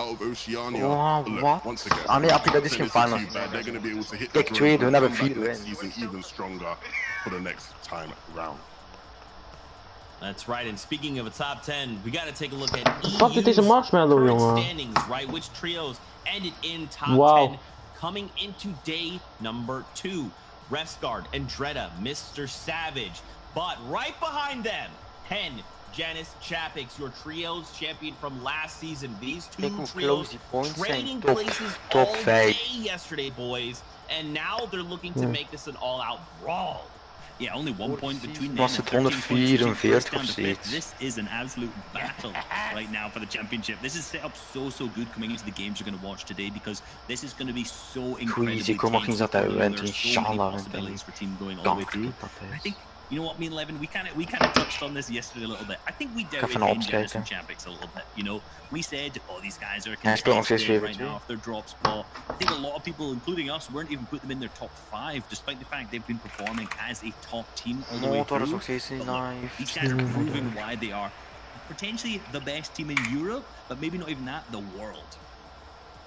out of Oceania. Oh, Look, what? once again, Ah nee, I'm dat is saying geen this is final. too bad. They're going to be able to hit Kijk, the tweede, we hebben come 4 back next wins. season even stronger for the next time round. That's right, and speaking of a top 10, we got to take a look at Fuck, dit is een marshmallow, current jongen. standings, right? Which trios ended in top Wow. 10 coming into day number 2. Refsguard, Andretta, Mr. Savage, but right behind them, Hen, Janice, Chapix, your trios champion from last season. These two trios trading places all day yesterday, boys, and now they're looking to make this an all-out brawl. Yeah, only 1 point between them. Was het 144 of zoiets? This is an absolute battle right now for the championship. This is set up so good coming into the games you're going to watch today, because this is going to be so incredibly tense. There's so many possibilities for team going all the way through. I think, you know what, me and Levin, we kind of touched on this yesterday a little bit. I think we doubted Janice and Chapix a little bit. You know, we said, oh, these guys are contested right now off their drop spot. I think a lot of people, including us, weren't even putting them in their top 5, despite the fact they've been performing as a top team all the way through. But look, these guys are proving why they are potentially the best team in Europe, but maybe not even that, the world.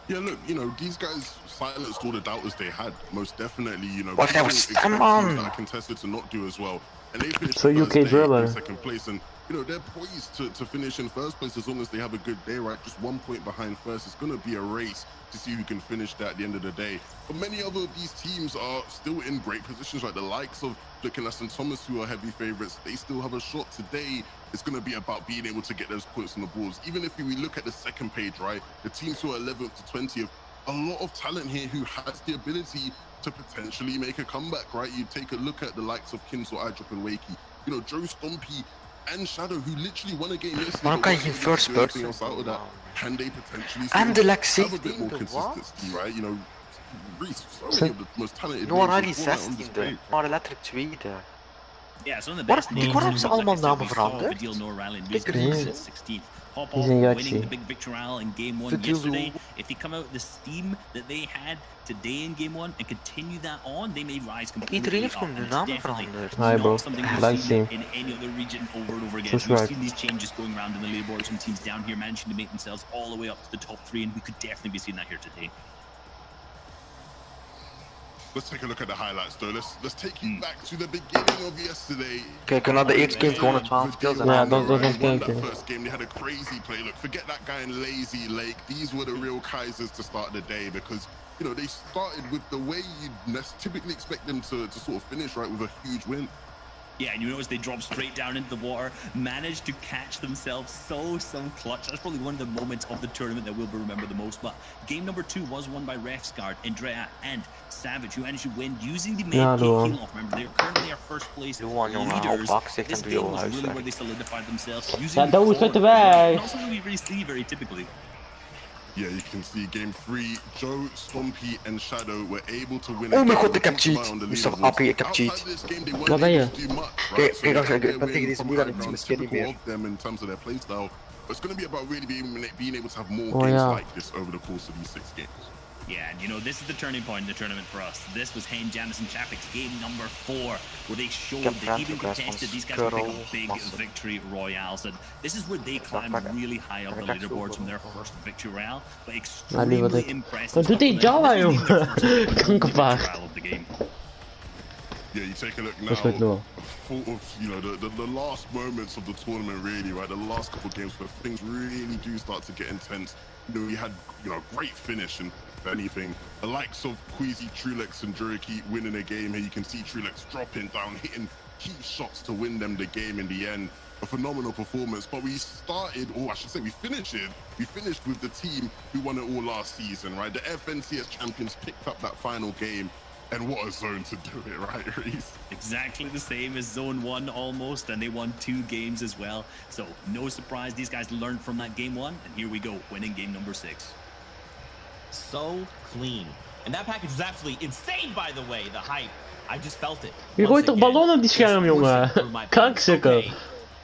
Yeah, look, you know, these guys silenced all the doubters they had, most definitely, you know. What was that, man? That are contested to not do as well. And they finished so first UK day driller. in second place, and you know they're poised to finish in first place as long as they have a good day, right? Just 1 point behind first. It's going to be a race to see who can finish that at the end of the day. But many other of these teams are still in great positions, like the likes of Nicholas and Thomas, who are heavy favorites. They still have a shot today. It's going to be about being able to get those points on the boards. Even if we look at the second page, right, the teams who are 11th to 20th, a lot of talent here who has the ability to potentially make a comeback, right? You take a look at the likes of Kinzo, Idrop, and Wakey. You know, Joe Stompy and Shadow, who literally won a game yesterday. Waarom kan je geen first person? Can they potentially and the like have a bit more consistency, right? You know, Reese, so many of the most talented. No, already 16e. Maar letterlijk tweede. Yeah, some of the best names. Waarom hebben ze allemaal namen veranderd? Pop off winning the big victory in game 1 yesterday. If they come out with the steam that they had today in game 1 and continue that on, they may rise completely up. It's definitely not something we've seen in any other region over and over again. We've seen these changes going around in the leaderboard. Some teams down here managing to make themselves all the way up to the top 3, and we could definitely be seeing that here today. Let's take a look at the highlights, though. Let's take you back to the beginning of yesterday. Kijk, na de eerste game gewonnen 12 kills. Ja, dat was ons kijken. First game, they had a crazy play. Look, forget that guy in Lazy Lake. These were the real Kaisers to start the day, because you know they started with the way you'd typically expect them to sort of finish, right, with a huge win. Yeah, and you notice they dropped straight down into the water, managed to catch themselves so clutch. That's probably one of the moments of the tournament that will be remembered the most. But game number 2 was won by Refsguard, Andrea, and Savage, who managed to win using the main kill off. Remember, they're currently our first place leaders. This game was really where they solidified themselves. Using not something we really see very typically. Yeah, you can see game 3, Joe, Stompy, and Shadow were able to win. Oh my god, ik heb cheat. Mr. Appie, ik heb cheat. Wat ben je? Kijk, ik ben tegen deze moeder niet misschien niet meer. In terms of their playstyle, but it's going to be about really being able to have more games like this over the course of these 6 games. Yeah, and you know, this is the turning point in the tournament for us. This was Hen, Janice, and Chapix game number 4, where they showed they even contested. These guys would pick up big victory royales, and this is where they climbed really high up the leaderboards from their first victory royale. But extremely impressive. Wat doet die Java, joh? Kankerpaard. Yeah, you take a look now. You know, the last moments of the tournament, really, right? The last couple of games where things really do start to get intense. You know, we had, you know, great finish, and if anything, the likes of Queasy, Trulex, and Juriki winning a game here. You can see Trulex dropping down, hitting key shots to win them the game in the end. A phenomenal performance. But we started, or I should say, we finished with the team who won it all last season, right? The FNCS champions picked up that final game. And what a zone to do it, right, Reese? Exactly the same as Zone 1 almost, and they won 2 games as well. So no surprise, these guys learned from that game 1, and here we go, winning game number 6. So clean. And that package was absolutely insane, by the way, the hype. I just felt it. Je gooit toch ballonnen op die scherm, jongen? Kanksukker.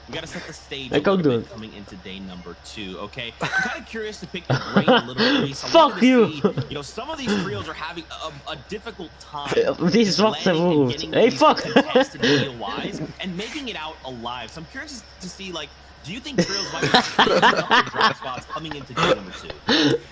We gotta set the stage a little bit coming into day number 2, okay? I'm kind of curious to pick your brain a little bit. Fuck you! See, you know, some of these trios are having a difficult time Hey, fuck! contested DOIs and making it out alive. So I'm curious to see, like, Do you think Trails might be speeding up the draft spots coming into day number 2?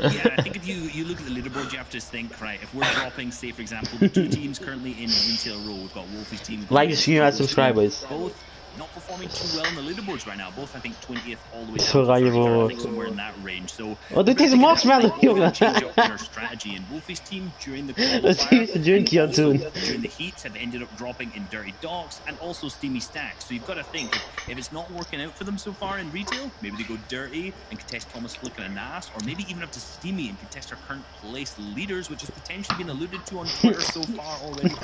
Yeah, I think if you look at the leaderboard, you have to think, right, if we're dropping, say, for example, the 2 teams currently in retail row, we've got Wolfie's team. Like the stream, subscribers. Both not performing too well in the leaderboards right now. Both, I think, 20th all the way down So to 30th, I rival. think somewhere in that range. So, dit is marksman, jongen. change up their strategy. And Wolfie's team during the Dat is een junkie aan het doen. during the heats have ended up dropping in Dirty Docks and also Steamy Stacks. So you've got to think, if it's not working out for them so far in retail, maybe they go Dirty and contest Thomas Flick and Anas, or maybe even up to Steamy and contest our current place leaders, which has potentially been alluded to on Twitter so far already.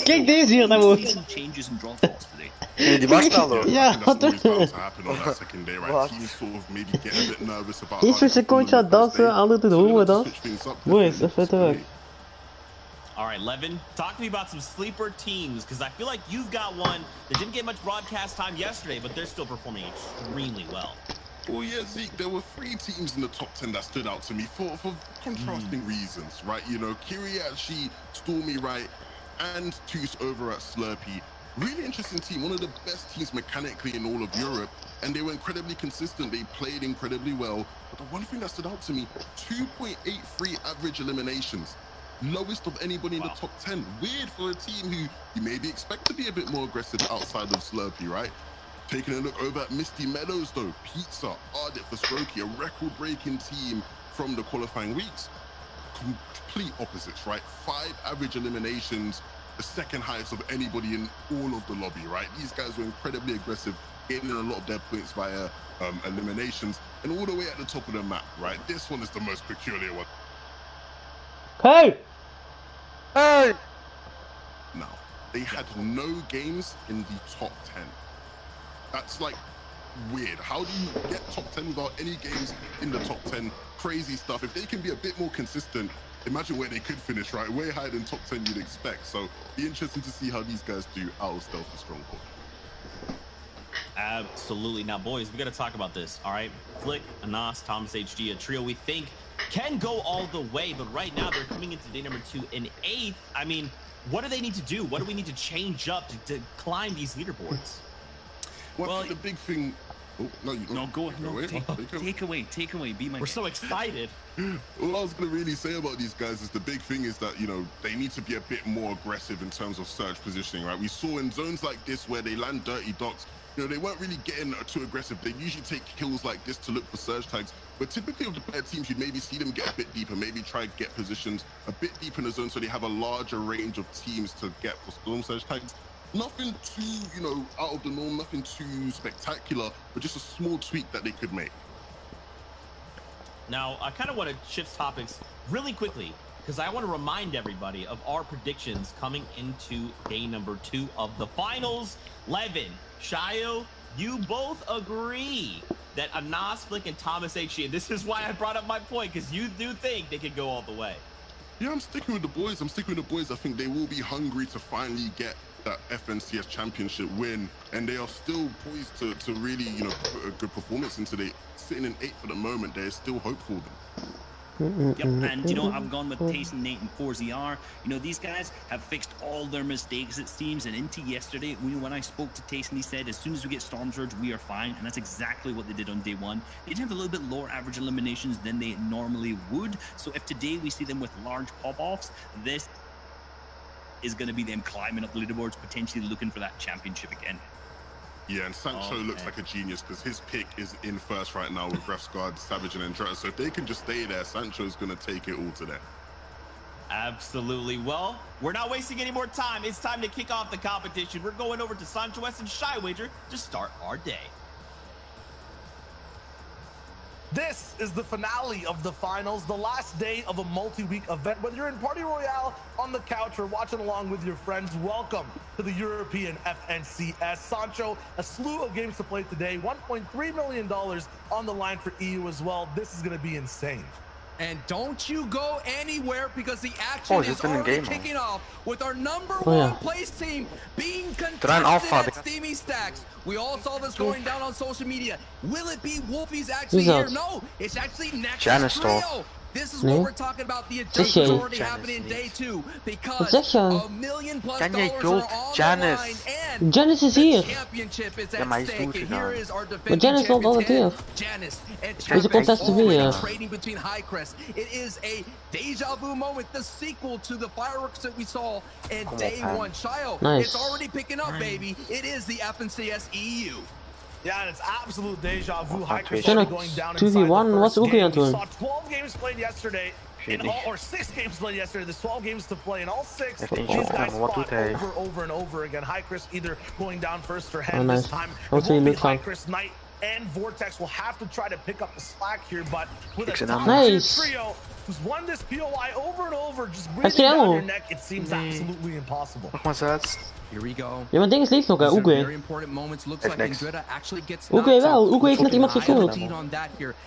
Kijk deze hier naar voren. Some changes in drop offs today. Die marksman Ja, that's always bound to happen on that second day, right? Teams sort of maybe get a bit nervous about. Eerst een secondje aan het dansen, ander te doen, dan. Boys, even terug. All right, Levin, talk to me about some sleeper teams, because I feel like you've got one that didn't get much broadcast time yesterday, but they're still performing extremely well. Well, yeah, Zeke, there were 3 teams in the top 10 that stood out to me for contrasting reasons, right? You know, Kiriachi, Stormy, right, and Toos over at Slurpee. Really interesting team, one of the best teams mechanically in all of Europe, and they were incredibly consistent. They played incredibly well. But the one thing that stood out to me, 2.83 average eliminations. Lowest of anybody in the top 10. Weird for a team who you maybe expect to be a bit more aggressive outside of Slurpee, right? Taking a look over at Misty Meadows, though. Pizza, Ardit for Strokey, a record-breaking team from the qualifying weeks. Complete opposites, right? 5 average eliminations, the second highest of anybody in all of the lobby, right? These guys were incredibly aggressive, getting in a lot of their points via eliminations, and all the way at the top of the map, right? This one is the most peculiar one. Hey! Hey! Now, they had no games in the top 10. That's like weird. How do you get top 10 without any games in the top 10? Crazy stuff. If they can be a bit more consistent, imagine where they could finish, right? Way higher than top 10 you'd expect. So be interesting to see how these guys do out of Stealth and Stronghold. Absolutely. Now, boys, we got to talk about this, all right? Flick, Anas, Thomas HG, a trio we think can go all the way, but right now they're coming into day number 2 in 8th. I mean, what do they need to do? What do we need to change up to climb these leaderboards? Well, the big thing... Oh, no, go away. Take away. Be my We're so excited. All I was going to really say about these guys is the big thing is that, you know, they need to be a bit more aggressive in terms of search positioning, right? We saw in zones like this where they land Dirty Docks, you know, they weren't really getting too aggressive. They usually take kills like this to look for surge tags. But typically with the better teams, you'd maybe see them get a bit deeper, maybe try to get positions a bit deep in the zone so they have a larger range of teams to get for storm surge tags. Nothing too, you know, out of the norm, nothing too spectacular, but just a small tweak that they could make. Now, I kind of want to shift topics really quickly because I want to remind everybody of our predictions coming into day number 2 of the finals. Levin, Shayo, you both agree that Anas, Flick, and Thomas HG, and this is why I brought up my point, because you do think they could go all the way. Yeah, I'm sticking with the boys. I think they will be hungry to finally get that FNCS championship win, and they are still poised to really, you know, put a good performance into the sitting in 8th for the moment. There's still hope for them. Yep, and you know, I've gone with Tayson, Nate, and 4ZR. You know, these guys have fixed all their mistakes, it seems, and into yesterday, when I spoke to Tayson, he said, as soon as we get Storm Surge, we are fine, and that's exactly what they did on day 1. They did have a little bit lower average eliminations than they normally would, so if today we see them with large pop-offs, this is going to be them climbing up the leaderboards, potentially looking for that championship again. Yeah, and Sancho looks like a genius because his pick is in first right now with Refsguard, Savage, and Andretta. So if they can just stay there, Sancho's going to take it all to them. Absolutely. Well, we're not wasting any more time. It's time to kick off the competition. We're going over to Sancho West and Shy Wager to start our day. This is the finale of the finals, the last day of a multi-week event. Whether you're in Party Royale, on the couch, or watching along with your friends, welcome to the European FNCS. Sancho, a slew of games to play today, $1.3 million on the line for EU as well. This is going to be insane. And don't you go anywhere because the action is already kicking off with our number 1 place team being contested at Steamy Stacks. We all saw this going down on social media. Will it be Wolfie's actually here? No, it's actually Nexus Trio. This is what we're talking about. The adjustments already happening in day 2 because $1 million+ are on the line and Janice is the here. championship is at stake. And here is our defending Janice champions, loopt altijd Janice and Is it Chapix already trading between high crest. It is a deja vu moment, the sequel to the fireworks that we saw in day 1. Child, it's already picking up, baby. It is the FNCS EU. Yeah, and it's absolute deja vu. High crest Zijn er going down 2v1? Wat is ook weer aan het doen? We saw 12 games played yesterday. Or 6 games played yesterday. There's 12 games to play, and all 6 these guys fought over and over again. High crest either going down first or head this time. It won't be High crest Knight and Vortex will have to try to pick up the slack here, but with a top trio who's won this POI over and over, just breathing down your neck, it seems absolutely impossible. Here we go. Ja, maar ding is lief nog, hè, Oegwe. Oegwe wel, Oegwe heeft net iemand gekillt.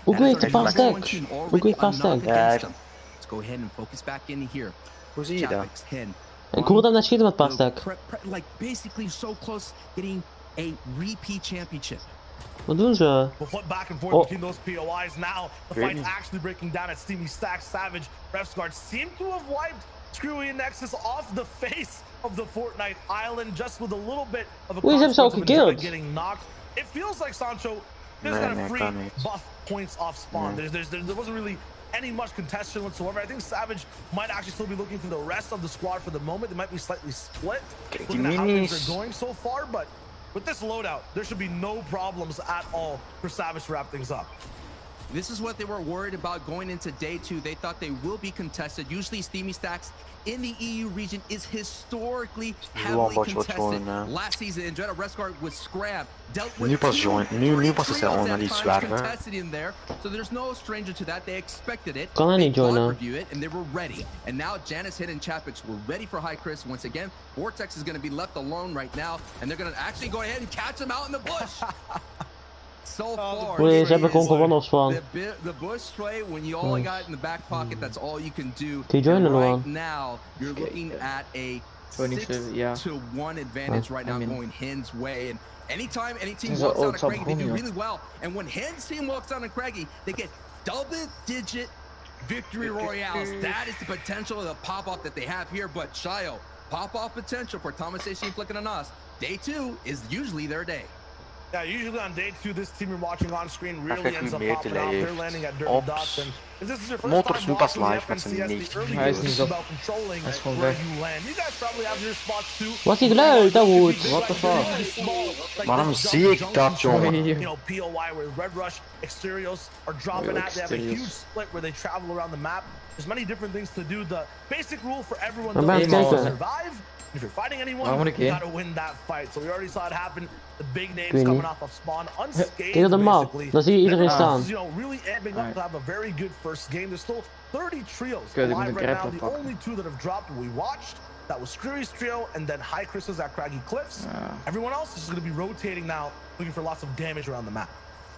Oegwe heeft een paar stack. Oegwe heeft een paar stack. Let's go ahead and focus back in here. Hoe zie je dat? Ik hoorde hem net schieten met een paar stack. Like basically so close getting a repeat championship. Wat doen ze? We'll flip back and forth between those POIs now. The fight's actually breaking down at Steamy Stack. Savage, Refsguard seem to have wiped Screwy and Nexus off the face of the Fortnite island just with a little bit of a consequence of getting knocked. It feels like Sancho just got a free buff points off spawn. There wasn't really any much contention whatsoever. I think Savage might actually still be looking for the rest of the squad for the moment. They might be slightly split looking at how things are going so far, but with this loadout, there should be no problems at all for Savage to wrap things up. This is what they were worried about going into day 2. They thought they will be contested. Usually Steamy Stacks in the EU region is historically heavily contested. Last season, Andretta Rescard was scrapped. Nu pas is hij onanalyse zwaar. So there's no stranger to that. They expected it. Kan hij niet joinen? Review it, and they were ready. And now Janice, Hit, and Chapix were ready for High Chris once again. Vortex is going to be left alone right now, and they're going to actually go ahead and catch him out in the bush. So far, ze hebben gewoon gewonnen op spawn. The bush play, when you only got it in the back pocket, that's all you can do. Right now, you're looking at a 6-1 advantage right now going Hen's way. And anytime any team walks out of Craigie, they do really well. And when Hen's team walks out of Craigie, they get double-digit victory royales. That is the potential of the pop-off that they have here. But Shio, pop-off potential for Thomas Station flicking on us. Day 2 is usually their day. Yeah, usually on day 2, this team you're watching on screen really ends up popping off. They're landing at Dirty Dots, and if this is your first time watching the FNCS, the early game is about controlling where you land. You guys probably have your spots too. Wat die geluid, dat wordt. What the fuck? Waarom zie ik dat, jongen? You know, POI where Red Rush, Exterios are dropping at. They have a huge split where they travel around the map. There's many different things to do. The basic rule for everyone is to survive. If you're fighting anyone, you gotta win that fight. So we already saw it happen. The big names coming off of spawn unscathed, basically. Dan zie je iedereen staan. You know, really amping up to have a very good first game. There's still 30 trios alive right now. The only 2 that have dropped we watched, that was Screwy's trio and then High Chris's at Craggy Cliffs. Everyone else is going to be rotating now, looking for lots of damage around the map.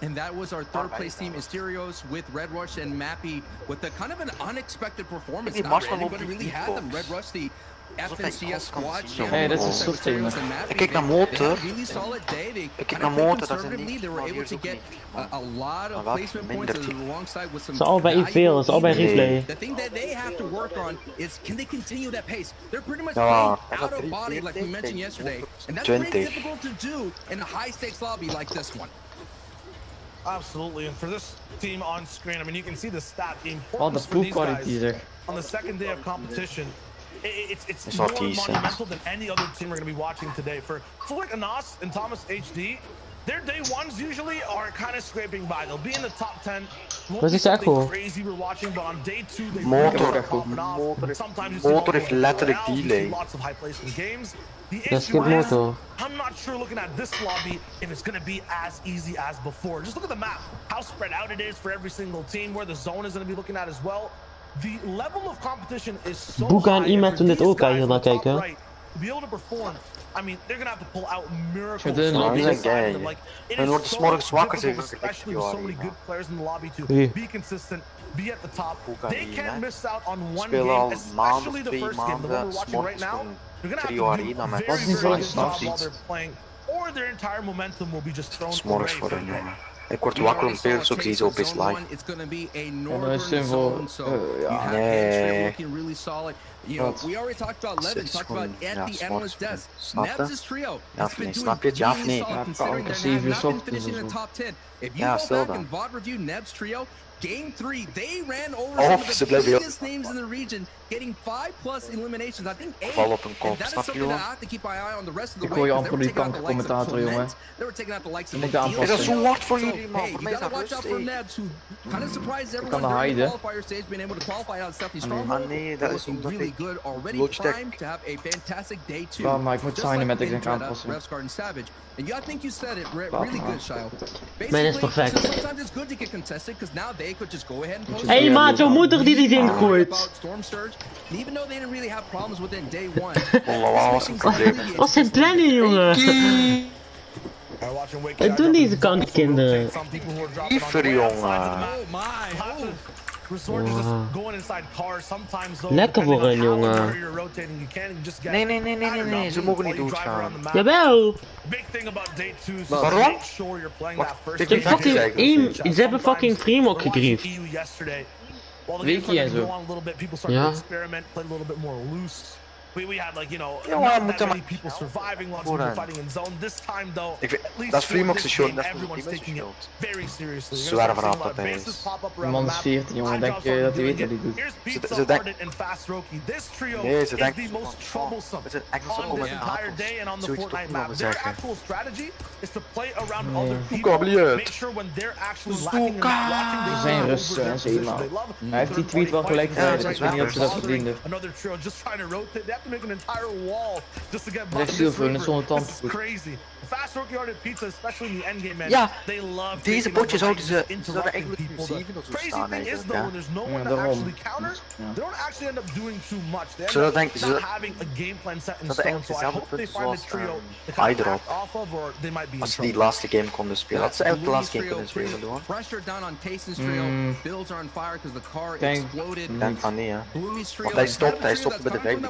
And that was our 3rd place team, Mysterios, with Red Rush and Mappy, with a kind of an unexpected performance. Not anybody really had them. Red Rush, the FNCS squad. Hey, dat is een team. Ik kijk naar motor. Ik kijk naar motor, dat is niet. They were able to get a lot of placement points alongside with some. Ze allebei veel, ze allebei replay. The thing that they have to work on is can they continue that pace? They're pretty much playing out of body like we mentioned yesterday, and that's pretty difficult to do in a high stakes lobby like this one. Absolutely, and for this team on screen, I mean, you can see the stat being the blue quality on the second day of competition. It's more monumental than any other team we're going to be watching today. For like Anas and Thomas HD, their day 1s usually are kind of scraping by. They'll be in the top 10. Wat is echt crazy we're watching, but on day 2 they Motor heeft letterlijk delay. Lots of high placement games. The issue is, I'm not sure looking at this lobby if it's going to be as easy as before. Just look at the map, how spread out it is for every single team, where the zone is going to be looking at as well. The level of competition is so high. Iemand toen dit ook hier naar kijken. To be able to perform, I mean, they're gonna have to pull out miracles. Like, it is so difficult, especially with so many good players in the lobby, to be consistent, be at the top. They can't miss out on one game, especially the first game, the one we're watching right now. They're gonna have to do a very, very good job while they're playing, or their entire momentum will be just thrown away from them. Ik word wakker om beeld, zo ik zie zo best live. En dan is simpel. Ja. Nee. You know, we already talked about Levin, talked about at the analyst desk. Nebs' trio. Ja of nee, snap je het? Ja of nee? Considering they're not finishing in the top 10. If you go back and VOD review Nebs' trio, Game 3, they ran over some of the biggest names in the region, getting 5+ eliminations. I think 8. And that is something that I have to keep my eye on the rest of the way. Ik hoor je amper die commentator, jongen. They were taking out the likes of Is dat zo hard voor jullie, man? Hey, you gotta watch out for Nebs, who kind of surprised everyone during the qualifier stage, being able to qualify out of Stephanie Stronghold. Nee, dat is really good, already primed to have a fantastic day 2. Ja, maar ik moet cinematics en aanpassen. Revsguard and Savage. And I think you said it really good, Shio. Mijn is perfect. Sometimes it's good to get contested, because now they could just go ahead and post. Hey maat, jouw moeder die erin gooit. Even though they didn't really have problems within day 1. Wat zijn plannen, jongen? Wat doen deze kankerkinderen? Liever, jongen. Lekker voor hun, jongen. Nee, ze mogen niet doodgaan. Jawel! Waarom? Ze hebben fucking Fremok gegriefd. Wiki en zo. Ja. We had like, you know, Ja, not that many people surviving, lots of people fighting in zone. This time though, dat is Freemox's shot, dat is everyone's taking it very seriously. Zwaar verhaal dat hij is. De man is 14, jongen. Denk je dat hij weet wat hij doet? Ze denkt... Nee, ze denkt... Het is een Engelse commentator. Zoiets toch niet mogen zeggen. Hoe kom je het? Ze zijn rustig en ze eenmaal. Hij heeft die tweet wel gelijk gezegd, dus ik weet niet of ze dat verdienden. Hij is zilver en zonder tand. Ja, deze potjes zouden ze eigenlijk in 7 of zo staan eigenlijk, ja. Ja, daarom. Zodat denk ze dat de eigenlijk dezelfde punten zoals iDrop. Als ze die laatste game konden spelen. Dat ze eigenlijk de laatste game kunnen spelen hoor. Denk van nee, hè. Want hij stopte bij de 5e game.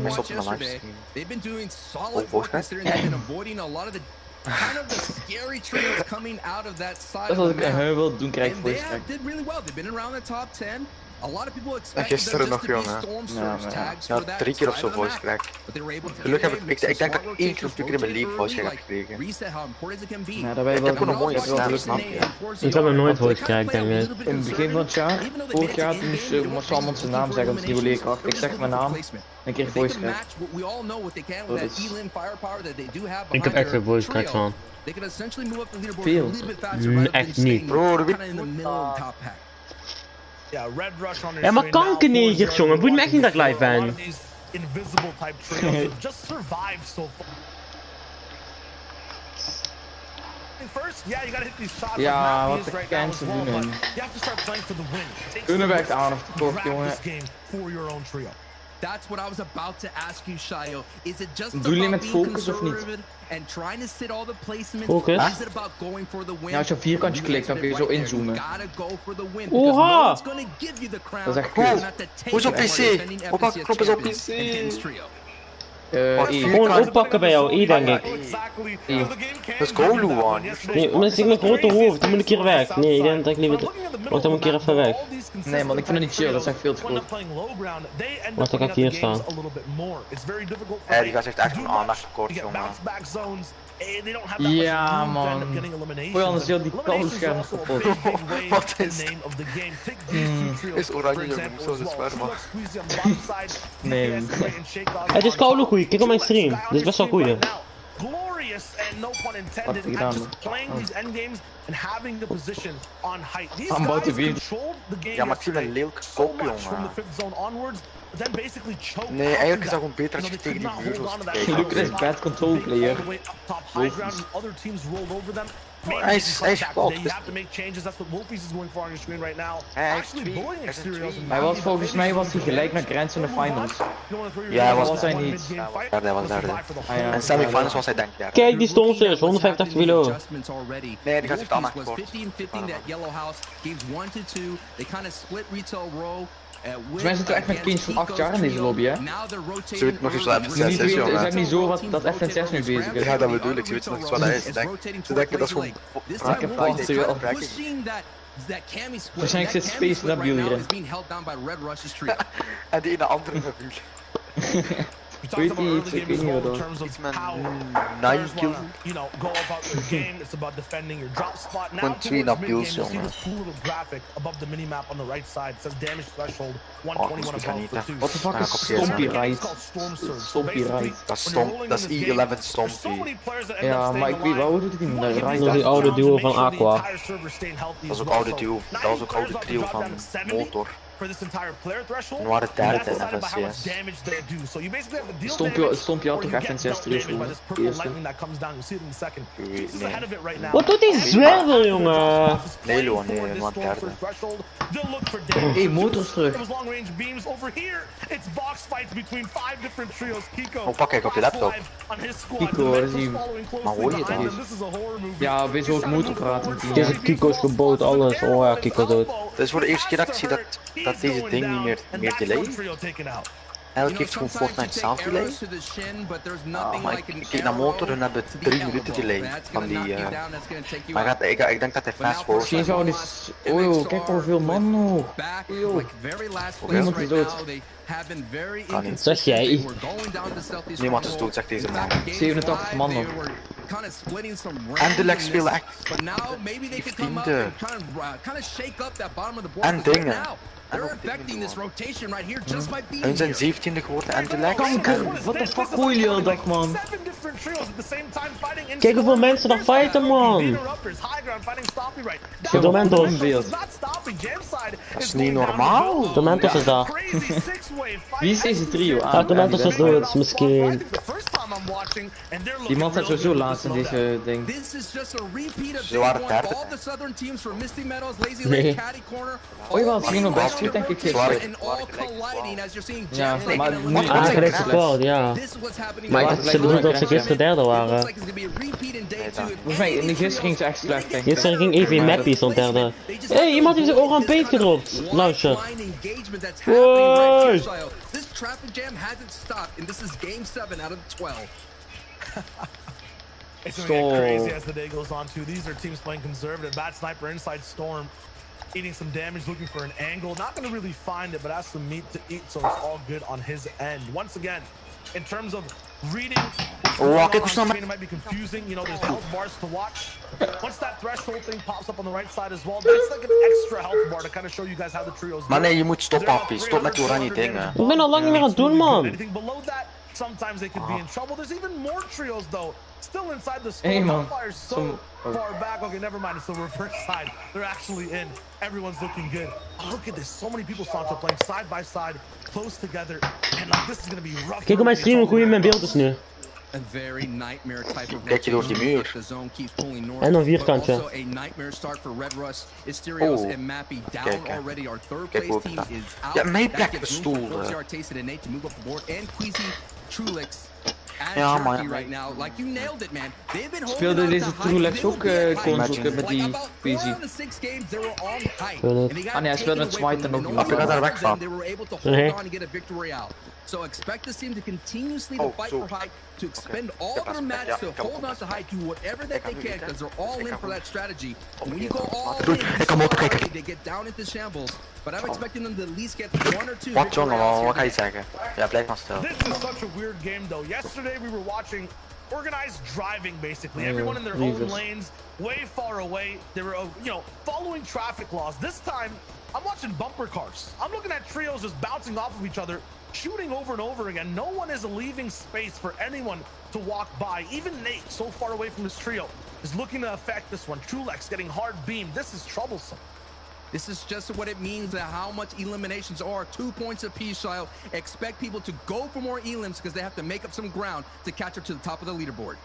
Hij stopte met livestream. Oh, volgens mij. Dat is wat ik wil doen, krijg ik voice crack. Gisteren nog, jongen. Ja, 3 keer of zo voice crack. Gelukkig heb ik denk dat ik 1 keer of 2 keer in mijn leven voice crack heb gekregen. Ja, daarbij Ik heb gewoon een mooie stem, snap je? Ik heb nog nooit voice crack, denk ik. In het begin van het jaar, vorig jaar, moest Salmon zijn naam zeggen, omdat hij wil leerkracht. Ik zeg mijn naam, en kreeg voice crack. Ik heb echt geen voice crack van. Veel. Echt niet. Bro, Ja, maar kankernegers, jongen. Boeit me echt niet dat ik live ben. Ja, wat de kansen doen hun. Kunnen we echt aardig tekort, jongen. That's what I was about to ask you, Shio. Is it just about being conservative and trying to sit all the placements? Focus? Is it about going for the win? Ja, als je op vierkantje klikt, dan kun je zo inzoomen. Oha! Dat is echt cool. Hoezo PC? Op knop is op PC. Gewoon oppakken bij jou, denk ik. Dat is Golu, man. Nee, mensen, ik heb een grote hoofd, dan moet ik hier weg. Nee, ik denk dat ik liever... Wacht, dan moet ik hier even weg. Nee, man, ik vind het niet chill, dat is echt veel te goed. Wacht, dan ga ik hier staan. Die gast heeft echt een aandachtstekort, jongen. Ja, man. Gooi anders heel die kalscherm kapot. Wat is is oranje, jongen, zo is het zwaar, man. Nee, het is koude goeie, kijk op mijn stream. Dit is best wel goeie. Wat heb ik gedaan, man? I'm about to be. Ja, maar ik zie een lelijke kop, jongen. Nee, eigenlijk is dat gewoon beter als je tegen die vleugels kijkt. Luke is bad control player. Hij is kapot. Hij was volgens mij gelijk naar Grants in de finals. Ja, was hij niet. Ja, hij was derde. En semi-finals was hij denk ik ja. Kijk die stomsters, 150 kilo. Nee, die gaat zich dan naar kort. Dus mensen zitten echt met kindjes van 8 jaar in deze lobby, hè? Ze weten nog eens wat FNCS is, jongen. Ze hebben niet zo wat dat FNCS nu bezig is. Ja, dat bedoel ik. Ze weten nog eens wat hij is. Ze denken dat is gewoon like this time Wolves is kind of pushing that Cammy split. Waarschijnlijk zit Space right now hier. is being held down by Red Rush's trio. En die in de andere nabuur. We talked about early game as well in terms of how players want to, go about their game. It's about defending your drop spot. Now towards mid-game, you'll see this cool little graphic above the mini-map on the right side. It says damage threshold 121 above for 2. What the fuck is Stompy Right? Stompy Right. Dat is E11 Stompy. Ja, maar ik weet wel hoe doet hij Right. Nog die oude duo van Aqua. Dat is ook oude duo. Dat was ook oude trio van Motor. For this entire player threshold, waren derde in FNCS. Stompje had toch FNCS terug voor het eerste? Wat doet die zwerver, jongen? Nee, Luan, nee, maar derde. Hey, Motor is terug. Oh, pak ik op je laptop. Kiko, dat is die... Maar hoor je dat? Ja, wees ook Motor praten. Deze Kiko is geboot, alles. Oh ja, Kiko dood. Het is voor de eerste keer dat ik zie dat deze ding niet meer delay. Eigenlijk heeft gewoon Fortnite zelf delay. Maar ik kijk naar Motor en hebben 3 minuten delay van die... Maar ik denk dat hij fast forward. Misschien zou dit... Oh, kijk hoeveel man nog. Niemand is dood. Zeg jij. Niemand is dood, zegt deze man. 87 man nog. En de leg spelen echt. Vrienden. En dingen. Hun zijn 17e geworden en de leg. Kanker, wat de fuck hoor jullie al dag, man? Kijk hoeveel mensen nog fighten, man. Domentos. Dat is niet normaal. Domentos is daar. Wie is deze trio? Ah, Domentos is dood, misschien. Die man staat sowieso laatst in deze ding. Ze waren derde. Nee. Oh jawel, ze gingen best goed denk ik gisteren. Ja, maar nu... Aangelijk support, ja. Maar ze doen dat ze gisteren derde waren. Volgens mij, gisteren ging ze echt slecht denk ik. Gisteren ging even Mappy stond derde. Hé, iemand heeft zijn oor aan Peet gedropt. Launcher. Woi! This traffic jam hasn't stopped, and this is game 7 out of 12. It's gonna get crazy as the day goes on too. These are teams playing conservative. Bad sniper inside Storm, eating some damage, looking for an angle. Not gonna really find it, but has some meat to eat, so it's all good on his end. Once again, in terms of reading what's going on screen, it might be confusing. There's health bars to watch. Once that threshold thing pops up on the right side as well, that's like an extra health bar to kind of show you guys how the trios. Maar nee, je moet stoppen, Happy. Stop met die oranje dingen. Ik ben al lang niet meer aan het doen, man. Anything below that, sometimes they could be in trouble. There's even more trios though, still inside the storm. Hellfire's so far back. Okay, never mind. It's the reverse side. They're actually in. Everyone's looking good. Oh, look at this. So many people are playing side by side, close together, and like this is gonna be rough. Kijk op mijn stream hoe goed mijn beeld is nu. Kijk je door die muur. En een vierkantje. Oh, kijk. Kijk hoe ik sta. Ja, mijn plek bestolen. Ja, maar speelde deze Trulex ook console met die PC? Ah nee, hij speelde met Smite en ook niet. Heb je daar weg van? Nee. So expect this team to continuously to fight for height, to expend all their mats to hold on to height, do whatever that they can, because they're all in for that strategy. And when you go all in, they get down into shambles. But I'm expecting them to at least get 1 or 2. Wat jongen, wat ga je zeggen? Ja, blijf maar stil. This is such a weird game though. Yesterday we were watching organized driving basically. Everyone in their own lanes, way far away. They were, following traffic laws. This time, I'm watching bumper cars. I'm looking at trios just bouncing off of each other, shooting over and over again. No one is leaving space for anyone to walk by. Even Nate, so far away from his trio, is looking to affect this one. Trulex getting hard beamed. This is troublesome. This is just what it means, that how much eliminations are. 2 points apiece, Shio. Expect people to go for more elims because they have to make up some ground to catch up to the top of the leaderboard.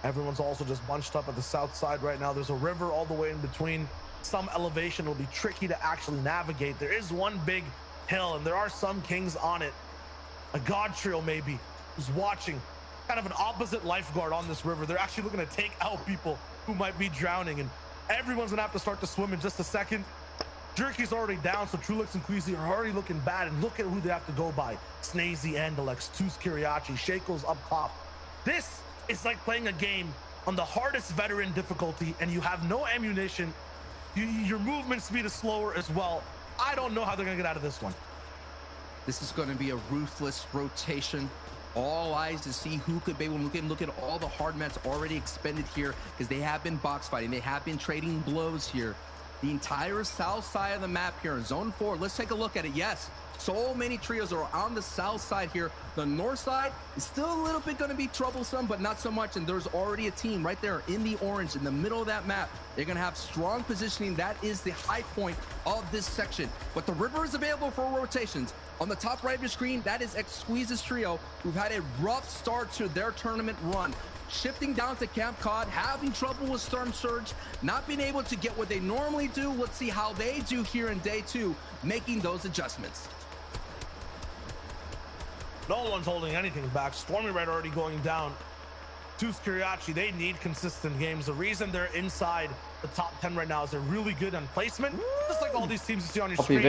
Everyone's also just bunched up at the south side right now. There's a river all the way in between. Some elevation will be tricky to actually navigate. There is one big hill, and there are some kings on it. A god trio maybe who's watching, kind of an opposite lifeguard on this river. They're actually looking to take out people who might be drowning, and everyone's gonna have to start to swim in just a second. Jerky's already down, so Trulex and Queasy are already looking bad, and look at who they have to go by. Snazy, Andalex, Tuz Kiriachi, Shaco's up top. This is like playing a game on the hardest veteran difficulty and you have no ammunition, your movement speed is slower as well. I don't know how they're going to get out of this one. This is going to be a ruthless rotation. All eyes to see who could be able to look at all the hard mats already expended here, because they have been box fighting. They have been trading blows here. The entire south side of the map here in zone 4. Let's take a look at it. Yes, so many trios are on the south side here. The north side is still a little bit going to be troublesome, but not so much. And there's already a team right there in the orange in the middle of that map. They're going to have strong positioning. That is the high point of this section. But the river is available for rotations. On the top right of your screen, that is X-Squeeze's trio, who've had a rough start to their tournament run. Shifting down to Camp Cod, having trouble with Storm Surge, not being able to get what they normally do. Let's see how they do here in day 2, making those adjustments. No one's holding anything back. Stormy Red already going down. Tooth Kiriachi, they need consistent games. The reason they're inside the top 10 right now is they're really good on placement. Just like all these teams you see on your screen,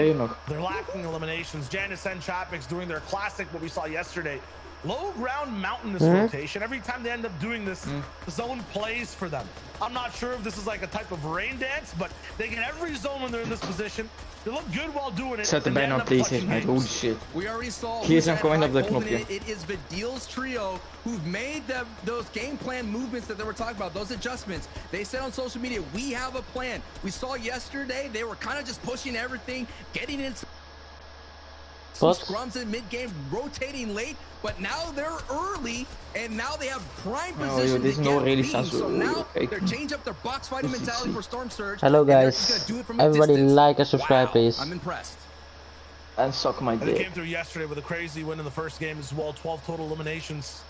they're lacking eliminations. Janice and Chapix doing their classic, what we saw yesterday. Low ground mountainous rotation. Every time they end up doing this, the zone plays for them. I'm not sure if this is like a type of rain dance, but they get every zone when they're in this position. They look good while doing it. Zet hem bijna op PlayStation, holy shit. We already saw Hier is hem gewoon op dat knopje. It is Vidil's trio who've made those game plan movements that they were talking about, those adjustments. They said on social media, we have a plan. We saw yesterday, they were kind of just pushing everything, getting in some scrums in mid-game, rotating late, but now they're early, and now they have prime position to get beaten. So now they're changing up their box fighting mentality for Storm Surge. Hello guys, everybody like and subscribe please. I'm impressed. And suck my dick. They came through yesterday with a crazy win in the first game as well, 12 total eliminations.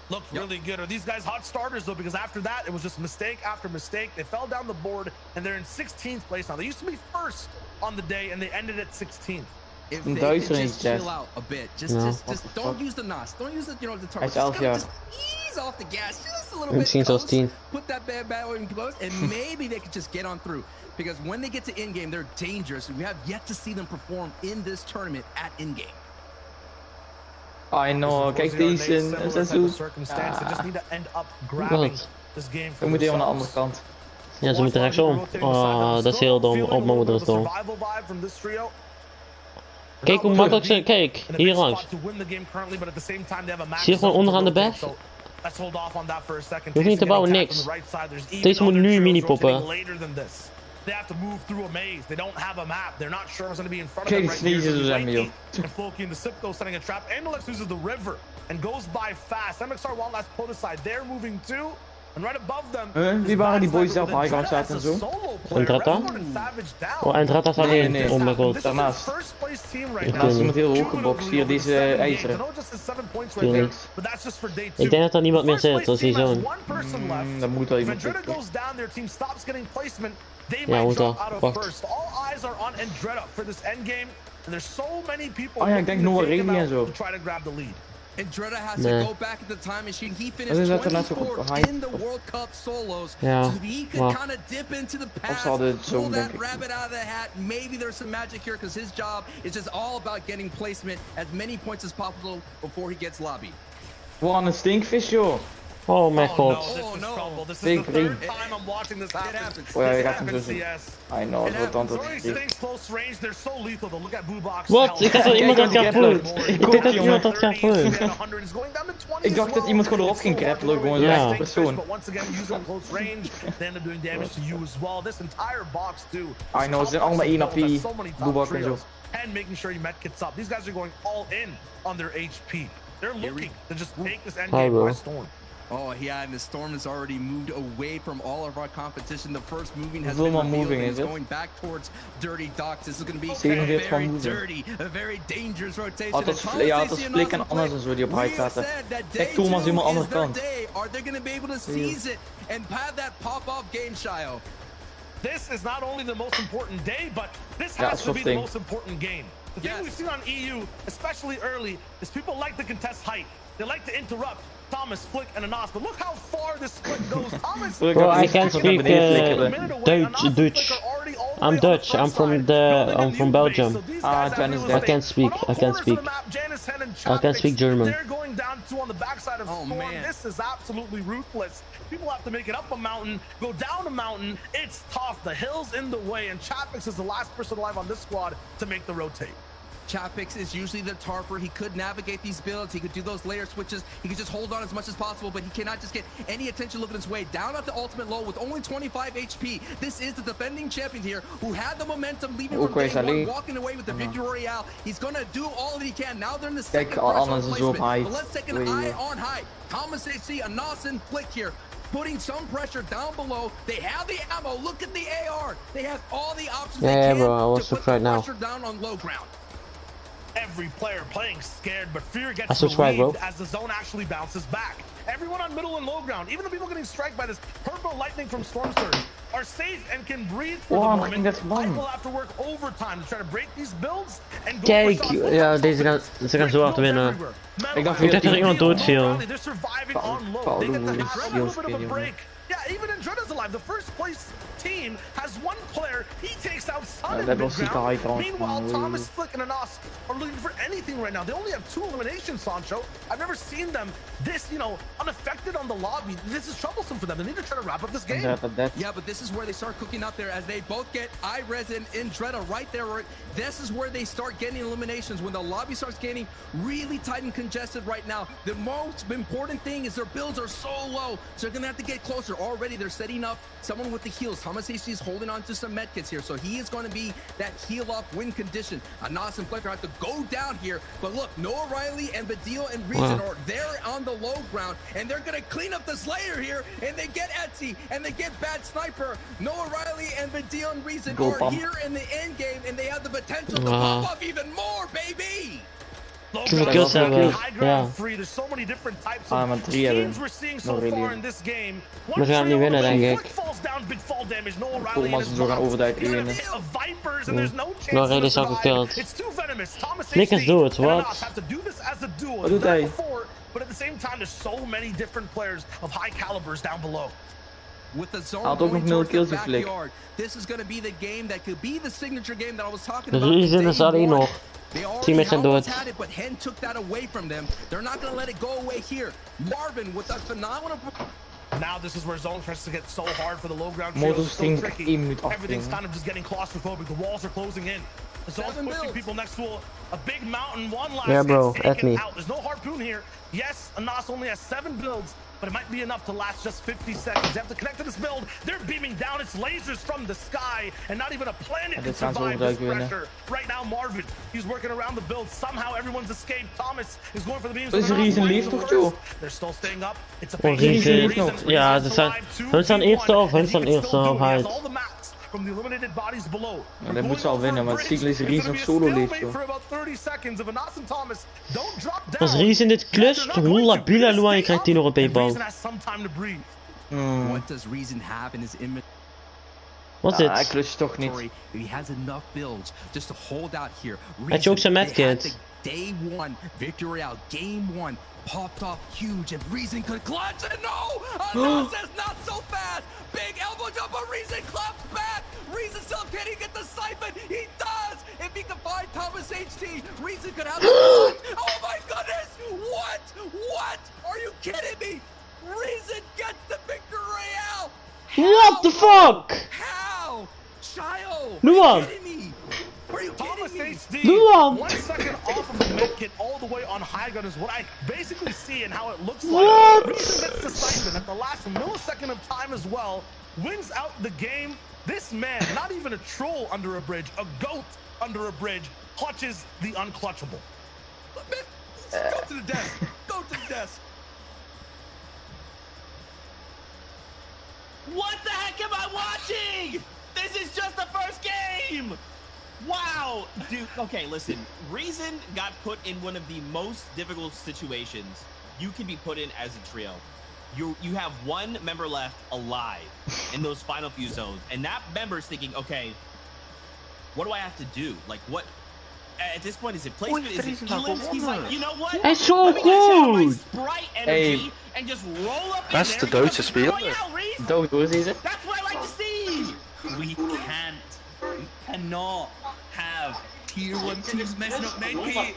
Looked really good. Are these guys hot starters though? Because after that, it was just mistake after mistake. They fell down the board, and they're in 16th place now. They used to be first on the day, and they ended at 16th. If they could just chill out a bit, just don't use the NOS, don't use the the turbo. Just ease off the gas just a little bit. Put that bad battle in close, and maybe they could just get on through. Because when they get to in game, they're dangerous. We have yet to see them perform in this tournament at in game. I know, kijk deze in seizoen. We moeten hier aan de andere kant. Ja, ze moeten rechtsom. Oh, dat is heel dom. Op mijn moeder is dom. Kijk hoe makkelijk ze... Kijk, hier langs. Zie je gewoon onderaan de berg? Je hoeft niet te bouwen, niks. Deze moet nu mini-poppen. They have to move through a maze. They don't have a map. They're not sure what's going to be in front of them right here. And Floki and the Sipko setting a trap. Andelix uses the river and goes by fast. MXR one last pull aside. They're moving too. And right above them. Wie waren die boys zelf high ground zaten en zo? Endrata? Oh, Endrata staat hier. Nee. Oh my god. Daarnaast. Daarnaast is iemand heel hoog gebokst. Hier, deze ijzeren. Hier links. Ik denk dat er niemand meer zit, dat is die zo'n. Dat moet wel iemand zitten. Ja, moet wel. Wacht. Oh ja, ik denk Noah Remy en zo. Andretta has to go back at the time machine. He finished 24th in the World Cup solos. So he could kind of dip into the past, pull that rabbit out of the hat. Maybe there's some magic here because his job is just all about getting placement as many points as possible before he gets lobbied. Wat een stinkvis, joh. Oh mijn god. Big three. Oh ja, je gaat hem zo zien. I know, het wordt antwoord. Wat? Ik dacht dat iemand dat grappelt. Ik dacht dat iemand dat grappelt. Ik dacht dat iemand gewoon erop ging grappelen, gewoon zo'n echte persoon. I know, ze zijn allemaal 1 AP, Boebak en zo. And making sure he medkits up. These guys are going all in on their HP. They're looking to just take this endgame by storm. Oh yeah, and the storm has already moved away from all of our competition. The first moving has been revealed. It's going back towards Dirty Docks. This is going to be very dirty, a very dangerous rotation. Ja, dat is Flik en anders en zo die op high zaten. Kijk, Thomas helemaal aan de andere kant. Are they going to be able to seize it and have that pop-off game, Shio? This is not only the most important day, but this has to be the most important game. The thing we've seen on EU, especially early, is people like to contest height. They like to interrupt Thomas, Flick, and Anas. But look how far this split goes. Thomas, bro, I can't speak Dutch. I'm Dutch. I'm from Belgium. I can't speak. I can't speak German. down to on the backside of Storm. This is absolutely ruthless. People have to make it up a mountain, go down a mountain. It's tough. The hill's in the way, and Chapix is the last person alive on this squad to make the rotate. Chapix is usually the tarper. He could navigate these builds. He could do those layer switches. He could just hold on as much as possible, but he cannot just get any attention looking his way. Down at the ultimate low with only 25 HP. This is the defending champion here who had the momentum leaving from day one, walking away with the victory royale. He's going to do all that he can. Now they're in the second placement. But let's take an eye on high. Thomas HC, a Nos and Flick here, putting some pressure down below. They have the ammo. Look at the AR. They have all the options they can to put the pressure down on low ground. Every player playing scared, but fear gets relieved as the zone actually bounces back. Everyone on middle and low ground, even the people getting struck by this purple lightning from Storm Surge, are safe and can breathe for the moment. I will have to work overtime to try to break these builds and go. Kijk, ja, ze gaan zo hard winnen. Ik dacht dat er iemand doodviel. Yeah, even Andretta's alive. The first place team has one player. He takes out Sun and mid-ground. Meanwhile, Thomas, Flick, and Anas are looking for anything right now. They only have 2 eliminations, Sancho. I've never seen them this, unaffected on the lobby. This is troublesome for them. They need to try to wrap up this game. Yeah, but this is where they start cooking up there as they both get iRes and Andretta right there. This is where they start getting eliminations. When the lobby starts getting really tight and congested right now, the most important thing is their builds are so low. So they're going to have to get closer. Already they're setting up someone with the heals. Thomas AC is holding on to some medkits here, so he is going to be that heal up win condition. Anas and Flecker have to go down here, but look, Noah Riley and Badil and Reason are there on the low ground, and they're going to clean up the Slayer here, and they get Etsy, and they get Bad Sniper. Noah Riley and Badil and Reason are here in the end game, and they have the potential to pop up even more, baby! Kills hebben, ja. There's so many different types of schemes we're seeing so far in this game. We gaan niet winnen, denk ik. Thomas is door gaan overdijken winnen. No, Riley is al gekillt. Flick is dood, wat? Wat doet hij? But at the same time, there's so many different players of high calibers down below. With the zone going towards the backyard, this is going to be the game that could be the signature game that I was talking about. Reason is alleen nog. They already almost had it, but Hen took that away from them. They're not going to let it go away here. Marvin with a phenomenal... Now this is where zone tries to get so hard for the low ground trio. It's so tricky. Everything's kind of just getting claustrophobic. The walls are closing in. The zone's pushing people next to a big mountain. One last out. There's no harpoon here. Yes, Anas only has 7 builds, but it might be enough to last just 50 seconds. They have to connect to this build. They're beaming down. It's lasers from the sky, and not even a planet can survive this pressure. Right now, Marvin, he's working around the build. Somehow, everyone's escaped. Thomas is going for the beams. They're still staying up. It's a ja, hun staan eerste of hun staan eerste of hij. Ja, dat moet ze al winnen, want Siegel is Reason nog solo leeft, joh. Als Reason dit klust, hoe labiel Lua, je krijgt 10 euro PayPal. Wat is dit? Hij klust toch niet. Had je ook zijn medkit? Day 1, victory out, game 1, popped off huge, and Reason could clutch, and no! Anas is not so fast! Big elbow jump, but Reason claps back! Reason still can't get the siphon! He does! If he can find Thomas HT, Reason could have the oh my goodness! What? What? Are you kidding me? Reason gets the victory royale! What the fuck? How? Child! Lua! Are you Thomas HD, Lua! 1 second off of the medkit all the way on high gun is what I basically see and how it looks like. Reason gets the siphon at the last millisecond of time as well, wins out the game. This man, not even a troll under a bridge, a goat under a bridge, clutches the unclutchable. Go to the desk. Go to the desk. What the heck am I watching? This is just the first game. Wow, dude. Okay, listen. Reason got put in one of the most difficult situations you can be put in as a trio. You have 1 member left alive in those final few zones, and that member's thinking, okay, what do I have to do? Like, what? At this point, is it placement? Is it elims? He's like, you know what? It's so good. Sprite energy and just roll up That's in the there. Dota speed. Dood, hoe is deze? That's what I like to see. We can't. We cannot have tier 1 teams messing up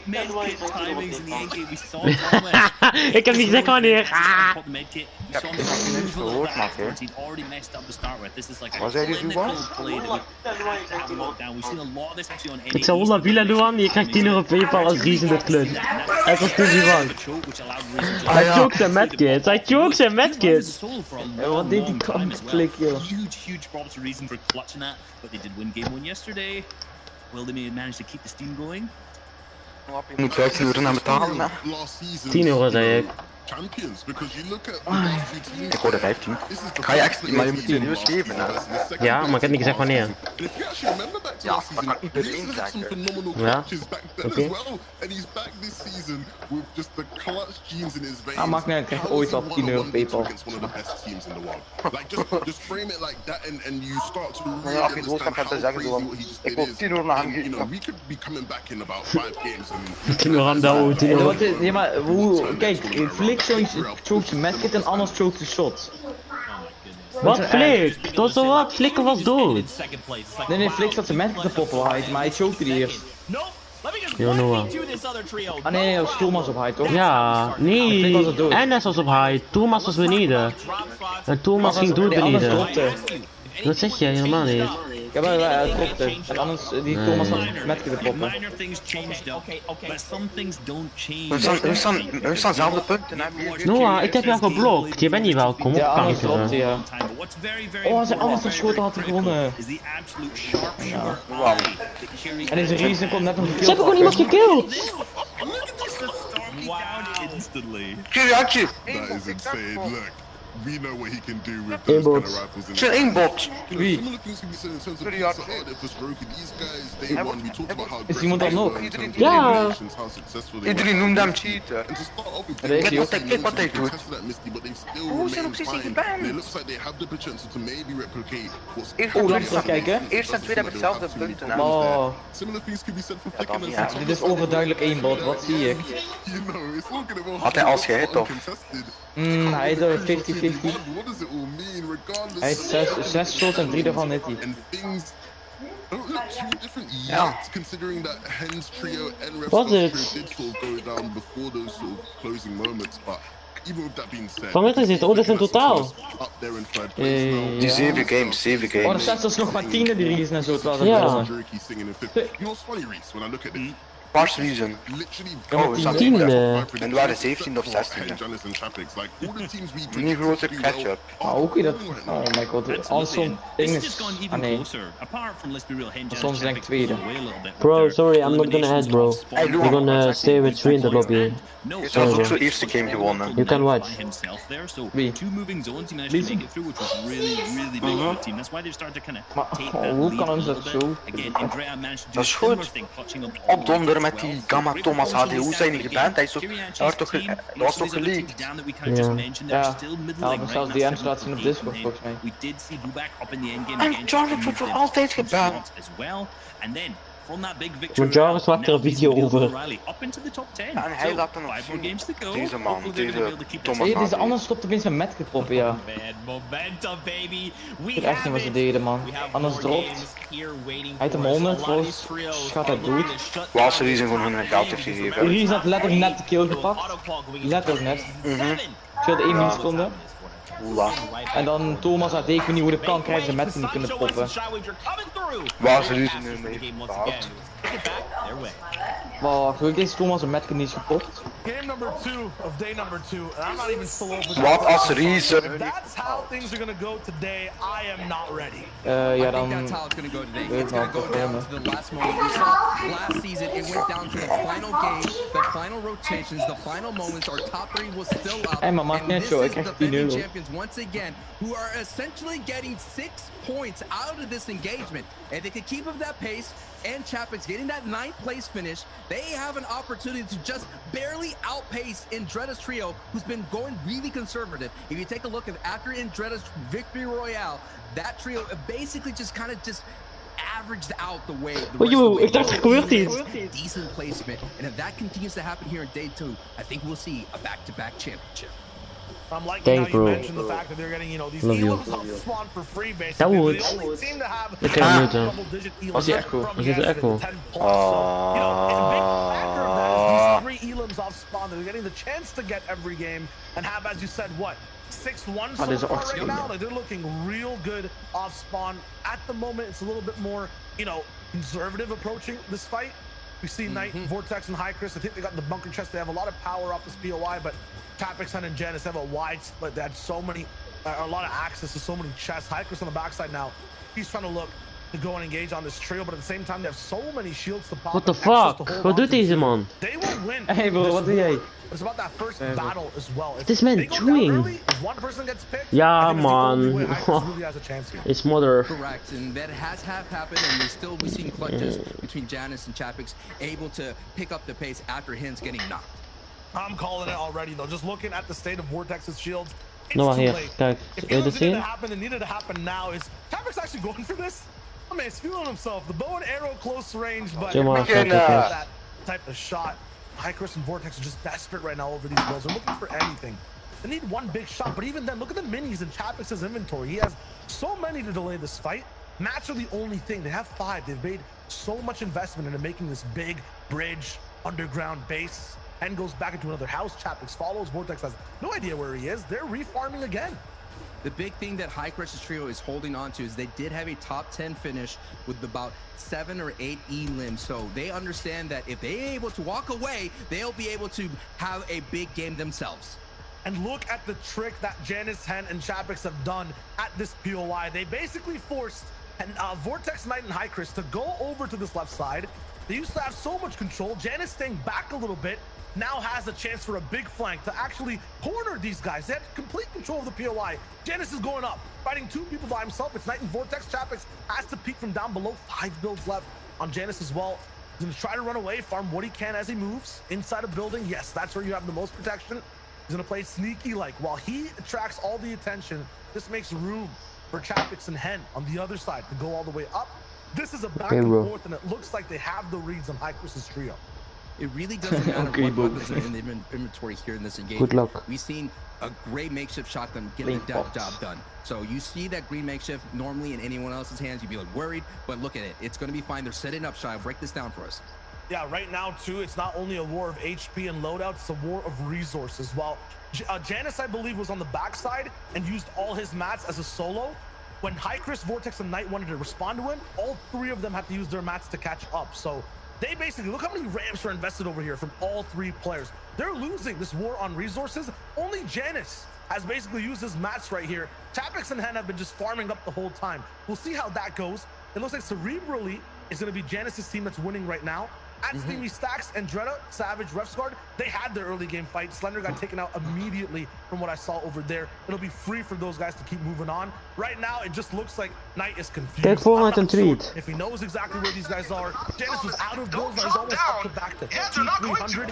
medkit timings in the end game. We saw Thomas. Ik heb niet gezegd wanneer. Pop the medkit. We saw him move a little bit afterwards. He'd already messed up to start with. This is like a clinical play that we have to lock down. We've seen a lot of this actually on NA. Ik zou wel Villa doen, je krijgt 10 euro PayPal als Reese in dit klus. Hij was toen die van. Hij choked zijn medkit, hij choked zijn medkit. Wat deed die kant-klik, joh. Huge props to Reason for clutching that, but they did win game 1 yesterday. Will they manage to keep the steam going? Moet 15 euro naar betalen, 10 euro zei ik. Ik hoorde 15. Ga je echt, maar je moet serieus geven, hè? Ja, maar ik heb niet gezegd wanneer. Ja, dat kan iedereen zeggen. Ja, oké. Ah, maakt niet uit, ik krijg ooit wel 10 euro PayPal. Maar ja, als je het woord gaat zeggen, zo, ik wil 10 euro naar hem geven. 10 euro aan de 10 euro. Ja, maar hoe, kijk, Flik choked zijn medkit en anders choked de shot. Wat Flik? Dat was toch wat? Flikker was dood. Nee, Flik zat zijn medkit te poppen, maar hij chokte die eerst. Yo, Noah. Ah nee, dat was Thomas op high toch? Ja, nee. NS was op high, Thomas was beneden. En Thomas ging dood beneden. Dat zeg jij helemaal niet. Ja, maar hij dropte. En anders, die Thomas had medkit te poppen. We staan zelfde punten, hè? Noah, ik heb jou geblokt. Je bent niet welkom op kanker. kanker. Ja. Oh, als hij anders geschoten had hij gewonnen. Ja. Wow. En deze Reason komt net nog Ze hebben gewoon iemand gekillt. Kiriakje! That is insane. Look, we know what he can do with Één those bot. kind of rifles. And Zit één bot. Wie? similar things can be said in terms of these guys, day one, we talked about how Is iemand dan nog? Ja. how successful they Iedereen noemde hem cheater. And to start off with, Deze Kijk wat hij doet. tested that Misty, but they've still Hoe is hij nog remained steeds niet fine. geband? And it looks like they have the potential to maybe replicate what's Oh, laat eens kijken. Eerst en tweede hebben hetzelfde punten, hè? Oh, similar things can be said for Ja, Flick dat and niet, hè. dit is overduidelijk één bot, wat zie ik? You know, it's all gonna go Had hij als gehit, of? Hij is er 50-50. What does it all mean, regardless? Hij heeft 6 shots en 3 daarvan hit hij. And things don't look too different yet, considering that Hen's trio and Ref's Was trio it? did sort of go down before those sort of closing moments, but even with that being said, Van wat is dit? Oh, dat is in totaal. up there in third place now. Die 7 games. Oh, er staat zelfs nog maar 10 die Reason en zo, terwijl ze Ja. gewonnen. Jerky singing in fifth. You know what's funny, Reese, when I look at this? Pars Reason. Literally, Oh, we staan 10e. En we waren 17 of 16e. Janice and Chapix, like all the teams we Niet grote catch-up. Maar hoe kun je dat? Oh my god, alles zo'n ding is... Ah nee, soms denk ik tweede. Bro, sorry, I'm not gonna add, bro. We're gonna stay with 3 in the lobby. Hij had ook zijn eerste game gewonnen. You can watch. Wie? Maar hoe kan hem dat zo? Dat is goed. Opdonderen met die Gamma Thomas HD. Hoe zijn die geband? Hij is toch, dat was toch geleakt? Ja, maar zelfs DM's laten zien op Discord volgens mij. En Charlotte wordt toch altijd geband? Want Jarvis maakt er een video over. Ja, en hij laat dan nog zien. Deze man, deze Thomas Hé, deze HD. anders stopt opeens met Metcalf poppen, ja. Ik weet echt niet wat ze deden, man. Anders dropt. Hij heeft hem 100, volgens gaat hij dood. Was de Reason gewoon hun geld heeft gegeven. Reason had letterlijk net de kill gepakt. Letterlijk net. Scheelde 1 milliseconde. Oela. En dan Thomas had ik weet niet hoe dat kan, krijgen ze met niet kunnen poppen. Waar ze Reason nu mee gehad? Wow, gelukkig is Thomas een Metcalf niet gepopt. Game number 2 of day number 2, and I'm not even still over. Wat als Reason? If that's how things are gonna go today, I am not ready. Ja, I dan... think that's how it's gonna go today. Weet It's wel, gonna go down to the last moment. We saw last season, it went down to the final game, the final rotations, the final moments. Our top 3 was still up. Hey, maar maakt and niet this zo, ik is krijg the 10 defending euro. champions once again, who are essentially getting 6 points out of this engagement. If they can keep up that pace, and Chapek's getting that 9th place finish, they have an opportunity to just barely outpace Indreda's trio, who's been going really conservative. If you take a look at after Indreda's victory royale, that trio basically just kind of just averaged out the way. Ik dacht, er gebeurt iets. Decent placement, and if that continues to happen here in day 2, I think we'll see a back-to-back championship. I'm liking how you mentioned the fact that they're getting, you know, these elos off spawn for free, basically. They only seem to have double-digit elos from the 10 plus. So, you know, a big factor of that is these 3 elims off spawn. They're getting the chance to get every game and have, as you said, what? 6-1 so far right now. Like, they're looking real good off spawn. At the moment, it's a little bit more, you know, conservative approaching this fight. We see Knight, Vortex, and Hycris. I think they got the bunker chest. They have a lot of power off this POI, but Tapixen and Janus have a wide split. They had so many, a lot of access to so many chests. Hycris on the backside now. He's trying to look to go and engage on this trio, but at the same time, they have so many shields to pop. What the fuck? Wat doet deze man? They will win. Hey bro, wat doe jij? It's about that first battle as well. What is this man doing? Early, if one person gets picked, yeah, man. Really has a chance here. It's mother. Correct, and that has happened, and we've seen clutches between Janus and Chapix able to pick up the pace after Hens getting knocked. I'm calling it already though. Just looking at the state of Vortex's shields, it's no, too hier, late. kijk. If Wil je dit zien? it needed to happen now. Is Chapix actually going for this? I mean, he's feeling himself. The bow and arrow close range, but that type of shot. Hycris and Vortex are just desperate right now over these bills. They're looking for anything. They need one big shot, but even then, look at the minis in Chapix's inventory. He has so many to delay this fight. Mats are the only thing. They have 5. They've made so much investment into making this big bridge, underground base. And goes back into another house. Chapix follows. Vortex has no idea where he is. They're refarming again. The big thing that Hycris's trio is holding on to is they did have a top 10 finish with about 7 or 8 elims. So they understand that if they're able to walk away, they'll be able to have a big game themselves. And look at the trick that Janus, Hen, and Chapix have done at this POI. They basically forced Vortex, Knight, and Hycris to go over to this left side. They used to have so much control. Janus staying back a little bit now has a chance for a big flank to actually corner these guys. They have complete control of the POI. Janus is going up, fighting 2 people by himself. It's Knight and Vortex. Chapix has to peek from down below. 5 builds left on Janus as well. He's going to try to run away, farm what he can as he moves inside a building. Yes, that's where you have the most protection. He's going to play sneaky like while he attracts all the attention. This makes room for Chapix and Hen on the other side to go all the way up. This is a back and forth, and it looks like they have the reads on Hycris's trio. It really doesn't matter what weapons are in the inventory here in this engagement. Good luck. We've seen a great makeshift shotgun get the job done. So you see that green makeshift normally in anyone else's hands, you'd be like worried, but look at it. It's going to be fine. They're setting up shy. Break this down for us. Yeah, right now, too, it's not only a war of HP and loadouts, it's a war of resources. While Janus, I believe, was on the backside and used all his mats as a solo, when Hycris, Vortex, and Knight wanted to respond to him, all 3 of them had to use their mats to catch up. So they basically, look how many ramps are invested over here from all 3 players. They're losing this war on resources. Only Janus has basically used his mats right here. Chapix and Hen have been just farming up the whole time. We'll see how that goes. It looks like cerebrally is going to be Janus's team that's winning right now. At Steamy Stacks and Dreda, Savage, Refsguard, they had their early game fight. Slender got taken out immediately from what I saw over there. It'll be free for those guys to keep moving on. Right now, it just looks like Knight is confused. Kijk Fortnite en tweet. If he knows exactly where these guys are. Janus was out of goals, now he's almost up to back to 300.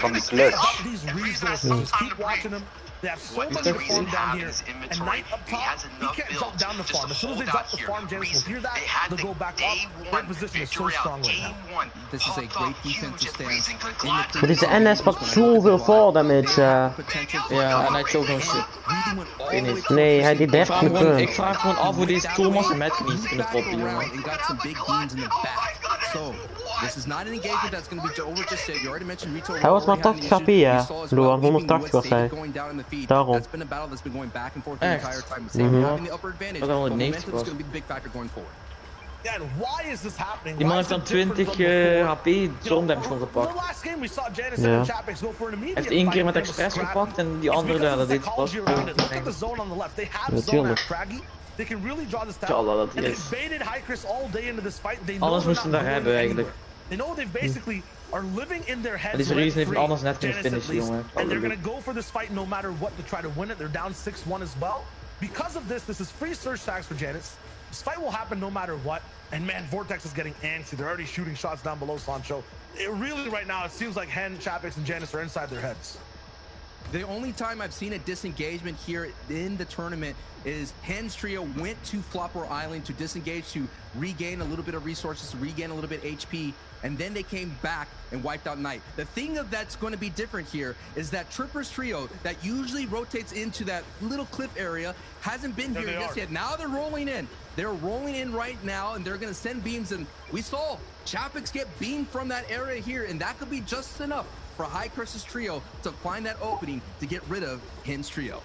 These resources, just keep watching them. They have so much to farm down here, and Knight up top, he can't drop down the farm. As soon as they drop the farm, Janus will hear that, they'll go back up. Their position is so strong right now. This is a great defensive stance. Maar deze NS pakt zoveel fall damage. Ja, en hij choke nog shit. Nee, hij deed 30 punten. Ik vraag gewoon af hoe deze Thomas en Matt niet kunnen poppen, jongen. So, this is not an engagement that's going to be over just said. You already mentioned Rito. Hij was maar 80 HP, ja. Door 180 was hij. Daarom. That's been a battle that's been going back and forth the entire time. The same having the upper advantage. Momentum is going to be the big factor going forward. Yeah, and why is this happening? Die man heeft dan 20 HP zone damage gewoon gepakt. Ja. Hij heeft 1 keer met express gepakt en die andere daar, dat deed hij pas. Natuurlijk. They can really draw this down. Tjalla, dat and is. they baited Hycris all day into this fight. They Alles moesten daar hebben eigenlijk. They know they basically are living in their heads. Deze reason heeft alles net kunnen finishen, jongen. And they're gonna go for this fight no matter what to try to win it. They're down 6-1 as well. Because of this, this is free surge tags for Janus. This fight will happen no matter what. And man, Vortex is getting antsy. They're already shooting shots down below Sancho. It really right now, it seems like Hen, Chapix, and Janus are inside their heads. The only time I've seen a disengagement here in the tournament is Hen's trio went to Flopper Island to disengage, to regain a little bit of resources, to regain a little bit HP, and then they came back and wiped out Knight. The thing that's going to be different here is that Tripper's trio that usually rotates into that little cliff area hasn't been here just yet. Now they're rolling in. They're rolling in right now, and they're going to send beams, and we saw Chapix get beamed from that area here, and that could be just enough for High Curse's trio to find that opening to get rid of Hen's trio.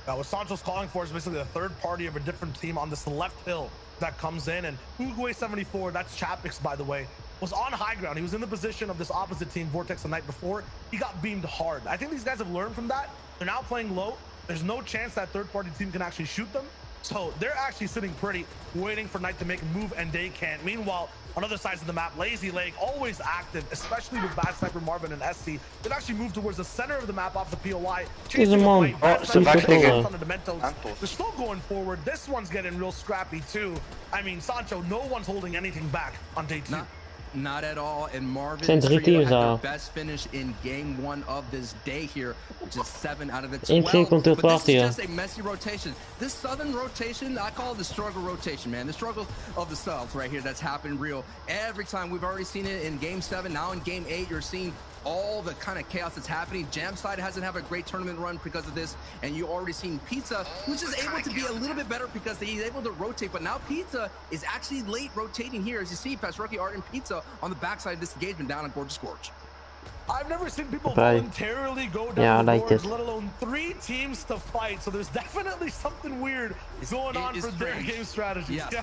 Now, what Sancho's calling for is basically the third party of a different team on this left hill that comes in, and Uruguay 74, that's Chapix, by the way, was on high ground. He was in the position of this opposite team, Vortex, the night before. He got beamed hard. I think these guys have learned from that. They're now playing low. There's no chance that third party team can actually shoot them. So they're actually sitting pretty, waiting for Knight to make a move, and they can't. Meanwhile, on other sides of the map, Lazy Leg always active, especially with Bad Sniper Marvin and SC. They've actually moved towards the center of the map off the POI. They're still going forward. This one's getting real scrappy too. I mean, Sancho, no one's holding anything back on day two. Not at all, and Marvin had their best finish in game 1 of this day here, which is 7 out of the 12. But this is just a messy rotation. This southern rotation, I call it the struggle rotation, man. The struggle of the south right here that's happened real. Every time we've already seen it in game 7, now in game 8, you're seeing all the kind of chaos that's happening. Jamside hasn't had a great tournament run because of this, and you already seen Pizza, which is able to be a little bit better because he's able to rotate, but now Pizza is actually late rotating here, as you see past Rookie Art and Pizza on the backside of this engagement down on Gorgeous Gorge. I've never seen people voluntarily go down the gorge, let alone 3 teams to fight, so there's definitely something weird going on for their game strategy. Yes.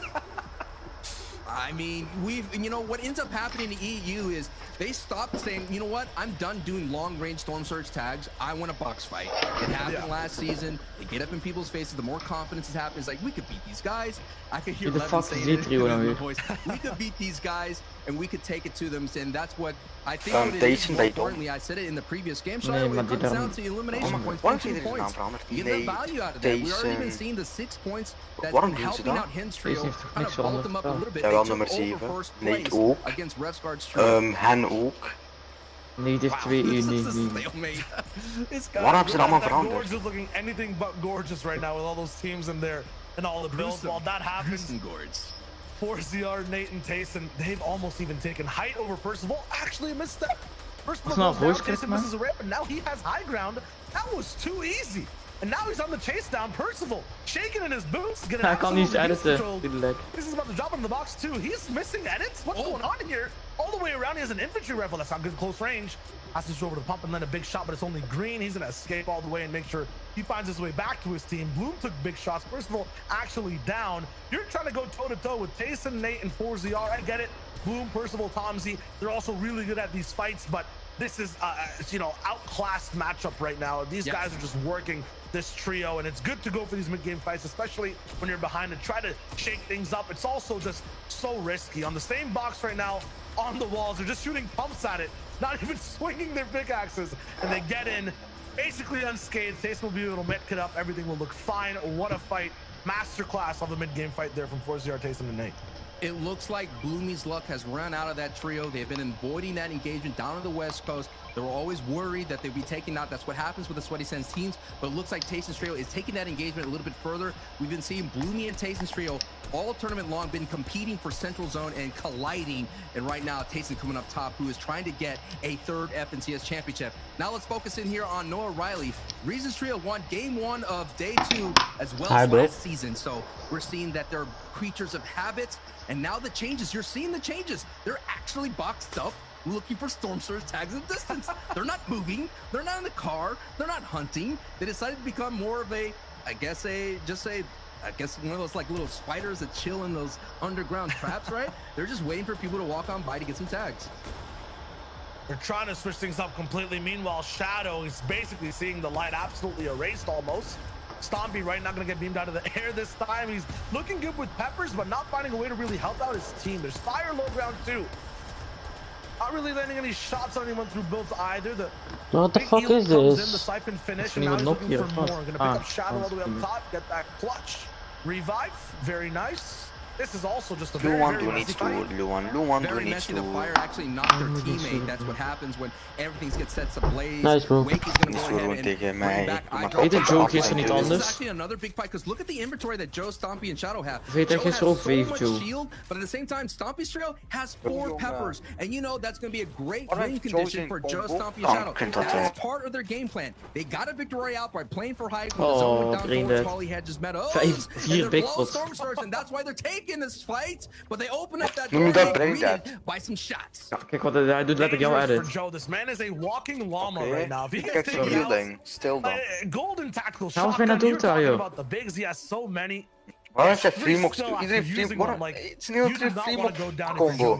I mean, you know, what ends up happening in EU is they stopped saying, you know what, I'm done doing long-range Storm Surge tags. I want a box fight. It happened last season. They get up in people's faces. The more confidence it happens, like, we could beat these guys. I could hear Levin saying it in his voice. We could beat these guys, and we could take it to them. And that's what I think what it is. More importantly, I said it in the previous game show. It comes down to elimination points, 2 points. You get the value out of that. We've already been seeing the 6 points that's been helping out Hen's trio, kind of vault them up a little bit. Jawel, nummer 7. Nate ook. Hen ook. Nee, dit is 2 uur. Wat hebben ze allemaal veranderd? Gorge is looking anything but gorgeous right now with all those teams in there and all the builds. While that happens, 4ZR, Nate, and Tayson, they've almost even taken height over Percival. Actually a misstep. Percival goes down, Tayson misses a ramp, and now he has high ground. That was too easy. And now he's on the chase down. Percival shaking in his boots. Hij kan niet editen. This is about to drop in the box too. He's missing edits. What's going on here? All the way around, he has an infantry rifle. That's not good close range. Has to throw over the pump and land a big shot, but it's only green. He's gonna escape all the way and make sure he finds his way back to his team. Bloom took big shots. Percival actually down. You're trying to go toe-to-toe with Tayson, Nate, and 4ZR. I get it. Bloom, Percival, Tomsy, they're also really good at these fights, but this is, you know, outclassed matchup right now. These guys are just working this trio, and it's good to go for these mid-game fights, especially when you're behind and try to shake things up. It's also just so risky. On the same box right now, on the walls, they're just shooting pumps at it, not even swinging their pickaxes, and they get in basically unscathed. Tayson will be able to mid-kit up. Everything will look fine. What a fight. Masterclass of the mid-game fight there from 4ZR, Tayson, and Nate. It looks like Bloomy's luck has run out of that trio. They've been avoiding that engagement down on the West Coast. They were always worried that they'd be taking out. That's what happens with the Sweaty Sands teams. But it looks like Tayson's trio is taking that engagement a little bit further. We've been seeing Bloomy and Tayson's trio all tournament long been competing for Central Zone and colliding. And right now, Tayson coming up top, who is trying to get a 3rd FNCS championship. Now let's focus in here on Noah Riley. Reasons trio won game 1 of day 2 as well as last season. So we're seeing that they're creatures of habit. And now the changes, you're seeing the changes. They're actually boxed up looking for Storm Surge tags in distance. They're not moving. They're not in the car. They're not hunting. They decided to become more of a, I guess one of those like little spiders that chill in those underground traps, right? They're just waiting for people to walk on by to get some tags. They're trying to switch things up completely. Meanwhile, Shadow is basically seeing the light absolutely erased almost. Stompy right now gonna get beamed out of the air this time. He's looking good with Peppers, but not finding a way to really help out his team. There's fire low ground too. Not really landing any shots on anyone through builds either. What the fuck is this? In the siphon finish, and now he's looking for more. Gonna pick up Shadow all the way up top, get that clutch. Revive, very nice. This is also just a Luan needs to. Very messy. The fire actually knocked their teammate. That's what happens when everything gets set ablaze. Nice, bro. Wake is gonna go ahead and bring back Weet de joke is er niet This is anders? actually another big fight because look at the inventory that Joe, Stompy, and Shadow have. Weet Joe er has gisteren ook so wave, much Joe. shield, but at the same time, Stompy's trio has 4 peppers, and you know that's going to be a great win condition for Joe, Stompy, and Shadow. That is part of their game plan. They got a victory out by playing for height when the zone went down towards Paulie had just met us, and they're below Storm Surge, and that's why they're taking this fight. But they open up that door greeted by some shots. Ja, kijk wat hij doet letterlijk jouw edit. Joe, this man is a walking llama right now. If he gets taken Stil dan. golden tactical Nou, wat ben shotgun, je you're daar, talking joh? about the bigs. He has so many. Waarom is hij Freemox? Iedereen Freemox. Het is niet een Freemox combo.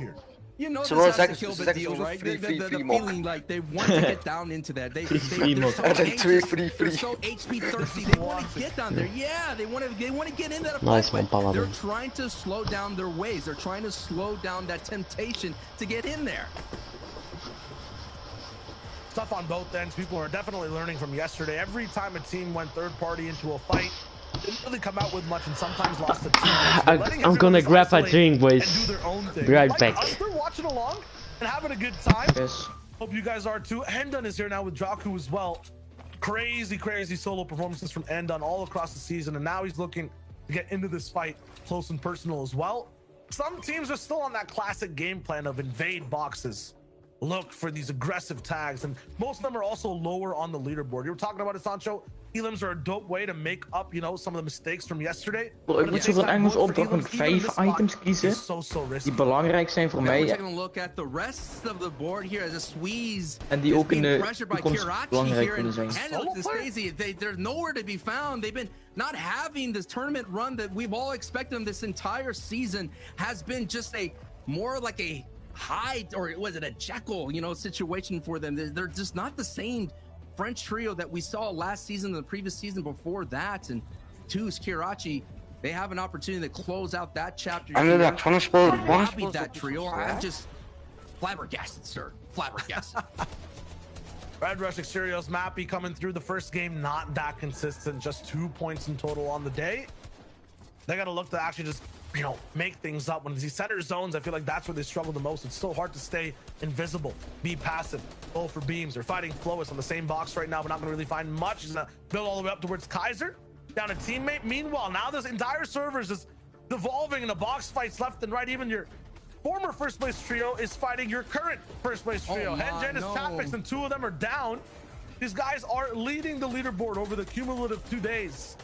You know So this what has a is kill that? bit deal, right? Free The mock. feeling like they want to get down into that. They're so anxious, they're so HP thirsty. They want to get down there. Yeah, they want to get in that Nice fight. one, They're trying to slow down their ways. They're trying to slow down that temptation to get in there. Stuff on both ends. People are definitely learning from yesterday. Every time a team went third party into a fight, didn't really come out with much and sometimes lost the team. I'm gonna grab a drink, boys. And do their own thing. Be right like back. Us, they're watching along and having a good time. Yes. Hope you guys are too. Endon is here now with Jaku as well. Crazy solo performances from Endon all across the season, and now he's looking to get into this fight close and personal as well. Some teams are still on that classic game plan of invade boxes, look for these aggressive tags, and most of them are also lower on the leaderboard. You were talking about it, Sancho. Elims are a dope way to make up, some of the mistakes from yesterday. Ik moet zoveel Engels opdracht met 5 items kiezen die belangrijk zijn voor mij. Taking a look at the rest of the board here as a squeeze. En die ook in de toekomst belangrijk kunnen zijn. And look, this Daisy, they're nowhere to be found. They've been not having this tournament run that we've all expected them this entire season. Has been just more like a hide, or was it a Jekyll, situation for them. They're just not the same French trio that we saw last season, the previous season before that, and Kirachi, they have an opportunity to close out that chapter. I'm happy that trio. I'm just flabbergasted, sir. Flabbergasted. Red Rush Exteriors Mappy coming through the first game, not that consistent, just 2 points in total on the day. They got to look to actually just, make things up. When these center zones, I feel like that's where they struggle the most. It's so hard to stay invisible, be passive, go for beams. They're fighting Flois on the same box right now, but not going to really find much. He's going to build all the way up towards Kaiser, down a teammate. Meanwhile, now this entire server is just devolving into box fights left and right. Even your former first place trio is fighting your current first place trio. Hengenis, Chapix, and 2 of them are down. These guys are leading the leaderboard over the cumulative 2 days.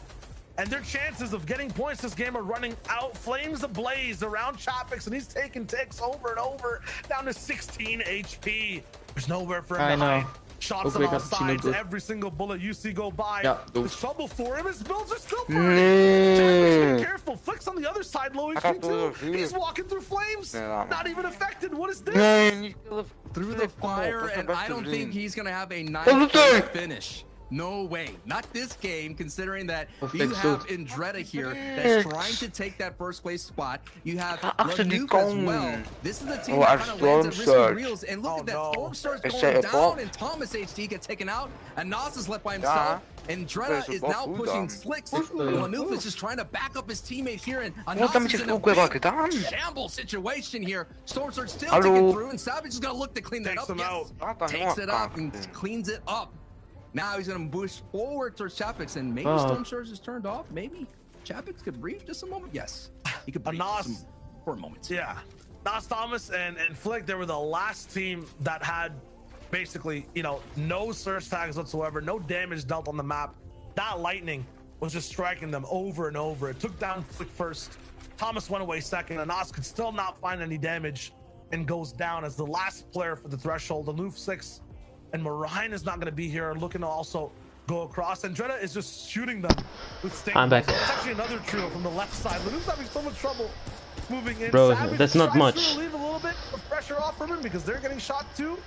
And their chances of getting points this game are running out. Flames ablaze around Chapix, and he's taking ticks over and over, down to 16 HP. There's nowhere for him to hide. Shots on all sides. Every single bullet you see go by. There's trouble for him. His builds are still burning. Chapix, be careful. Flicks on the other side, low HP too. He's walking through flames. Not even affected. What is this? Through the fire, and I don't think he's going to have a nice finish. No way. Not this game, considering that you have Indreda here that's trying to take that first place spot. You have Lanuf as well. This is the team that kind of lands at risky reels. And look at that. Storm Surge going down, and Thomas HD gets taken out. And Nas is left by himself. And Dreda is now pushing Slicks. Lanuf is just trying to back up his teammate here. And Nas is in a big shamble situation here. Storm Surge still taking through, and Savage is going to look to clean that up. Yes, takes it up and cleans it up. Now he's going to push forward towards Chapix, and maybe Storm Surge is turned off. Maybe Chapix could breathe just a moment. Yes, he could breathe for a moment. Yeah, Nas, Thomas, and Flick, they were the last team that had basically, no surge tags whatsoever, no damage dealt on the map. That lightning was just striking them over and over. It took down Flick first. Thomas went away second, and Nas could still not find any damage and goes down as the last player for the threshold. The Loof 6 and Marine is not going to be here, looking to also go across. And Dreda is just shooting them with stings. I'm back. So it's actually another trio from the left side. Lanouf's having so much trouble moving in. Bro, Savage that's not much. to relieve a little bit of pressure off from him because they're getting shot too.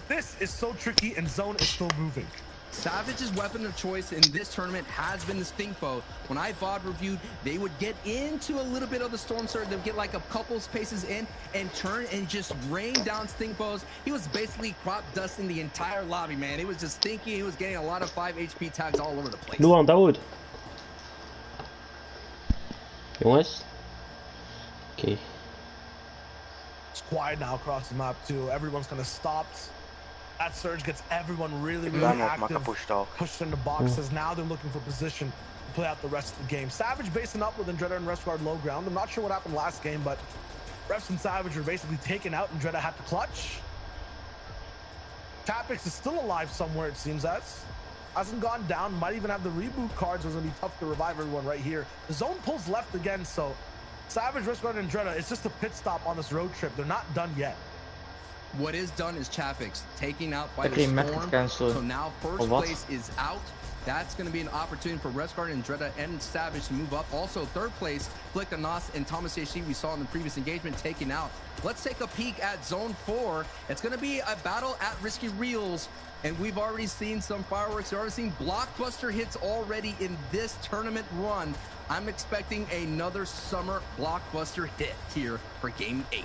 This is so tricky, and Zone is still moving. Savage's weapon of choice in this tournament has been the Stinkbow. When I VOD reviewed, they would get into a little bit of the Storm Surge. They'd get like a couple spaces in and turn and just rain down Stinkbows. He was basically crop dusting the entire lobby, man. It was just stinky. He was getting a lot of 5 HP tags all over the place. Luan, Dawood. Jongens. Okay. It's quiet now across the map too. Everyone's kind of stopped. That surge gets everyone really active, pushed into boxes. Now they're looking for position to play out the rest of the game. Savage basing up with Andretta and Resguard low ground. I'm not sure what happened last game, but Refs and Savage were basically taken out. Andretta had to clutch. Tapix is still alive somewhere, it seems as. Hasn't gone down, might even have the reboot cards. It's gonna be tough to revive everyone right here. The zone pulls left again, so Savage, Resguard, and Andretta, it's just a pit stop on this road trip. They're not done yet. What is done is Chapix taking out by the storm. So now first place is out. That's going to be an opportunity for Resguard and Andretta and Savage to move up. Also third place, Flick Anas and Thomas Yashi we saw in the previous engagement taken out. Let's take a peek at zone 4. It's going to be a battle at Risky Reels. And we've already seen some fireworks. We've already seen blockbuster hits already in this tournament run. I'm expecting another summer blockbuster hit here for game 8.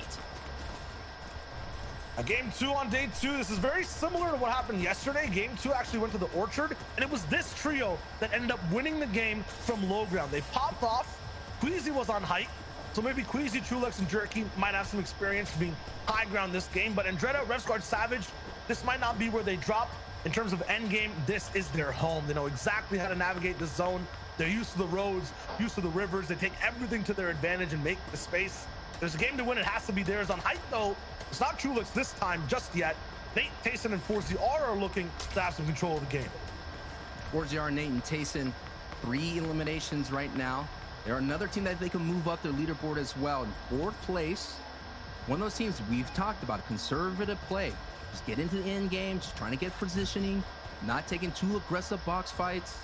Game 2 on day 2. This is very similar to what happened yesterday. Game 2 actually went to the Orchard, and it was this trio that ended up winning the game from low ground. They popped off. Queasy was on height, so maybe Queasy, Trulex, and Jerky might have some experience being high ground this game, but Andretta, Resguard, Savage, this might not be where they drop. In terms of end game, this is their home. They know exactly how to navigate the zone. They're used to the roads, used to the rivers. They take everything to their advantage and make the space. There's a game to win. It has to be theirs. On height, though, it's not Trulex this time just yet. Nate, Tayson, and 4ZR are looking to have some control of the game. 4ZR, Nate, and Tayson, 3 eliminations right now. They're another team that they can move up their leaderboard as well. In 4th place, one of those teams we've talked about, conservative play. Just get into the end game, just trying to get positioning, not taking too aggressive box fights.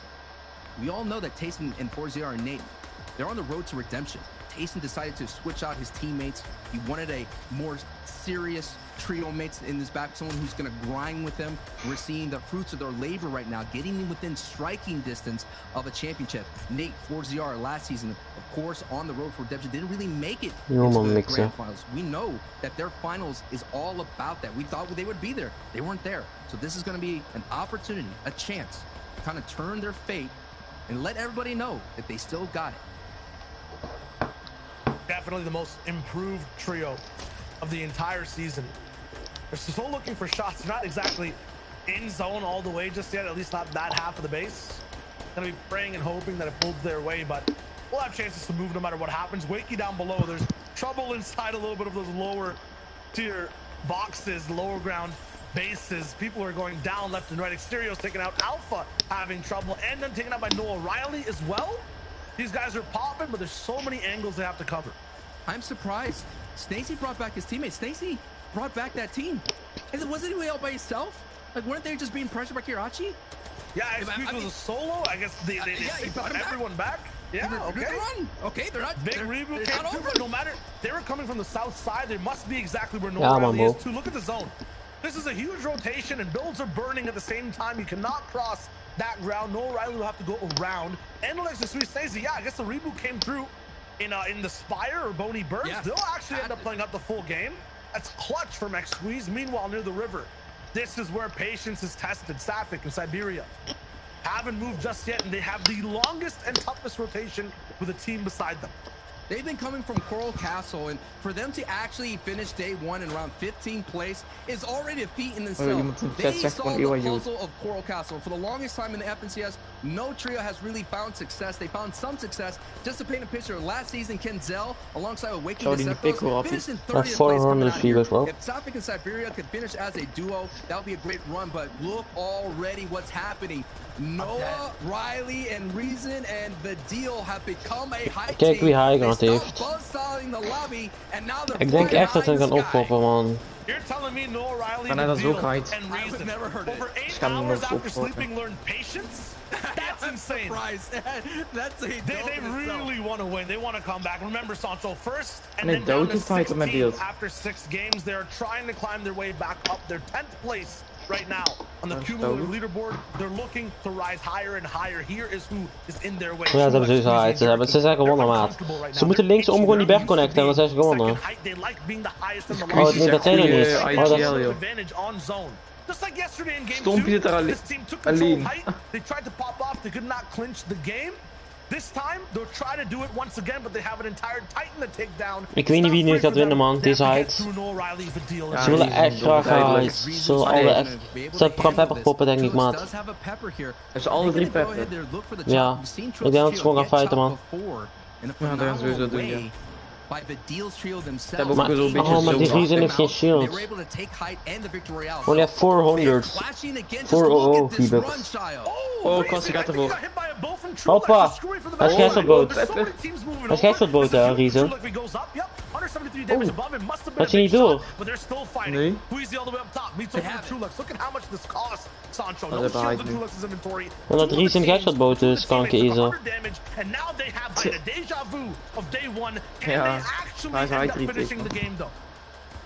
We all know that Tayson and 4ZR and Nate, they're on the road to redemption. Tayson decided to switch out his teammates. He wanted a more serious trio mates in this back, someone who's going to grind with them. We're seeing the fruits of their labor right now, getting them within striking distance of a championship. Nate, 4ZR last season, of course, on the road for redemption, didn't really make it into the grand finals. We know that their finals is all about that. We thought they would be there. They weren't there. So this is going to be an opportunity, a chance to kind of turn their fate and let everybody know that they still got it. Definitely the most improved trio of the entire season. They're still looking for shots. They're not exactly in zone all the way just yet, at least not that half of the base. Gonna be praying and hoping that it pulls their way, but we'll have chances to move no matter what happens. Wakey down below, there's trouble inside a little bit of those lower tier boxes, lower ground bases. People are going down left and right. Exterio's taking out Alpha, having trouble, and then taken out by Noah Riley as well. These guys are popping, but there's so many angles they have to cover. I'm surprised. Stacey brought back his teammates. Stacey brought back that team. And wasn't he out by himself? Like, weren't they just being pressured by Kirachi? Yeah, Excuse was a solo. I guess they brought everyone back. Yeah, okay. Run. Okay, they're not. Big reboot came through, but no matter, they were coming from the south side. They must be exactly where Noah Riley is too. Look at the zone. This is a huge rotation, and builds are burning at the same time. You cannot cross that ground. Noah Riley will have to go around. And Alex the Sweet Stacey, yeah, I guess the reboot came through in the Spire or Boney Burst. Yeah. They'll actually end up playing out the full game. That's clutch from X Squeeze. Meanwhile, near the river, this is where patience is tested. Sapphic and Siberia haven't moved just yet, and they have the longest and toughest rotation with a team beside them. They've been coming from Coral Castle, and for them to actually finish day 1 in around 15th place is already a feat in themselves. They saw the puzzle of Coral Castle. For the longest time in the FNCS, no trio has really found success. They found some success. Just to paint a picture, last season, Kenzel, alongside with Waking Deceptos, finished in 30th place coming out here. If Sapphic and Siberia could finish as a duo, that would be a great run, but look already what's happening. Noah, Riley, and Reason and the Deal have become a high team. Kijk wie hij gaat heeft. Ik denk echt dat hij kan oppoppen, man. You're telling me Noah Riley and the Deal and Reason over 8 hours after sleeping learned patience? That's insane. That's a they really want to win. They want to come back. Remember, Sancho first and then down to 16th after 6 games. They're trying to climb their way back up. They're 10th place right now on the cumulative leaderboard. They're looking to rise higher and higher. Here is who is in their way. Ja, dat hebben ze dus ze zijn gewonnen, maat. Ze moeten linksom gewoon die berg connecten en dan zijn ze gewonnen. Oh, nee, dat zijn er niet. Just like yesterday in game 2, this team took control of height. They tried to pop off. They could not clinch the game. This time, they'll try to do it once again, but they have an entire Titan to take down. Ik weet niet wie nu gaat winnen, man. Deze height. Ze willen echt graag height. Ze zullen alle echt... Ze gaan pepper poppen, denk ik, maat. Er zijn alle 3 pepper. Ja. Ik denk dat ze gewoon gaan fighten, man. Ja, dat gaan ze sowieso doen, ja. Maar die Riesen heeft geen shield. Only have 400. 400 V-Bucks. Oh, Kassie gaat ervoor. Hoppa! Hij is gijzelboot. Hij is gijzelboot, hè, Riesen. Had je niet door? Nee. Omdat Riesen gijzelboot is, kan ik kiezen. Ja, hij is high 3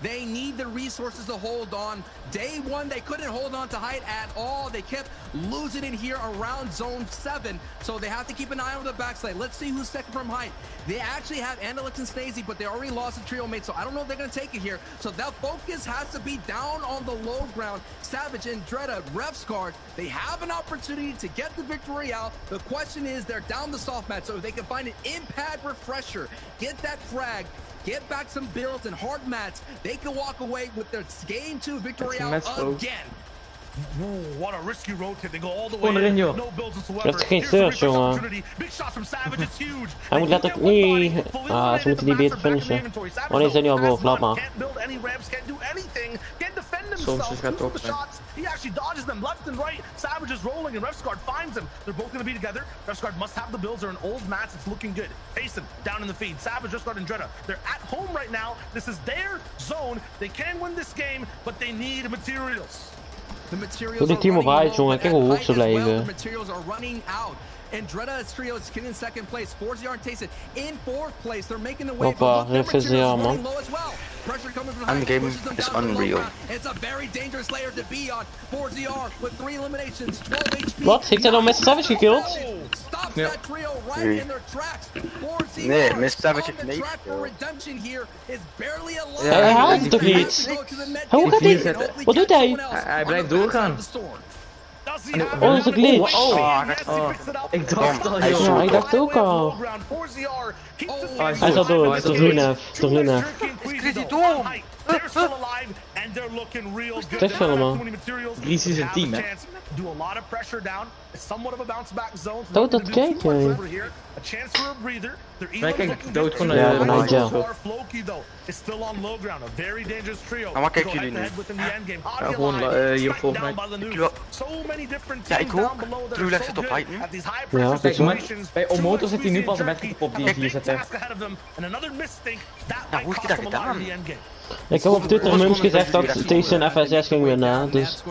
They need the resources to hold on. Day one, they couldn't hold on to height at all. They kept losing it here around zone 7. So they have to keep an eye on the backside. Let's see who's second from height. They actually have Analyx and Stacey, but they already lost a trio mate, so I don't know if they're going to take it here. So that focus has to be down on the low ground. Savage and Dreda, Refscard, they have an opportunity to get the victory out. The question is, they're down the soft match, so if they can find an impact refresher, get that frag, get back some builds and hard mats, they can walk away with their game 2 victory out again. Ooh, what a risky rotate. They go all the way in. No builds whatsoever. Dat is geen thirst, jongen. Hij moet letterlijk niet... Ah, ze moeten die beter finishen. Oh nee, ze zijn nu al boven. Laat maar. Soms is het ook zijn. He actually dodges them left and right. Savage is rolling and Refscard finds him. They're both going to be together. Refscard must have the builds. They're in old mats. It's looking good. Payson down in the feed. Savage, Refscard, and Dreda. They're at home right now. This is their zone. They can win this game, but they need materials. Doe die team op height, jongen. Kijk hoe hoog ze blijven. And Dreda trio is in second place. Forza and Tayson in 4th place. They're making the wave. Hoppa, refuseren, man. And the game is unreal. It's a very dangerous layer to be on. Forza with 3 eliminations, 12 HP. Wat? Heeft hij nou Mr. Savage gekillt? Ja. Nee, Mr. Savage heeft niet. Hij haalt het toch niet? Hoe gaat hij? Wat doet hij? Hij blijft doorgaan. Oh, dat is een glitch. Ik dacht al, joh. Ja, ik dacht ook al. Hij is al dood. Door Luna. Ik kreeg die door. Zeg allemaal. Gries is een team, hè. Dood dat kijken. Kijk, dood gewoon ja, van Nigel. Maar wat kijken jullie nu? Ja, gewoon hier Fortnite. Ja, ik ook. Trulex zit op height nu. Ja, kijk maar. Bij Omoto zit hij nu pas een wedstrijd op die 4 zetten. Ja, hoe heeft hij dat gedaan? Ik heb op Twitter mums gezegd dat Tayson FSS ging winnen, dus...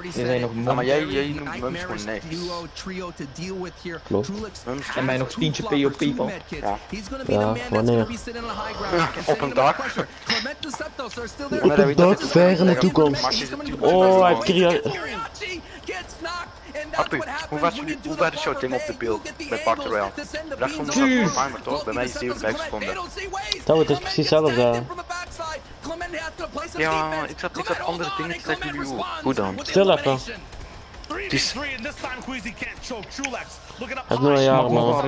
Die zijn nog ja, maar jij noemt mums gewoon niks. Klopt. En mij nog tientje POP van. Ja. Ja, wanneer? Op een dag. Op een dag ver in de toekomst. Oh, hij heeft Appie, hoe was de show team op de beeld met Park the Rail? Dat vond ik wel fijn, toch? Bij mij is 7 seconden. Dat is precies hetzelfde. Ja, ik zat andere dingen te zeggen jullie hoe dan? Stil even. Het is... Het is nu een jaar, man.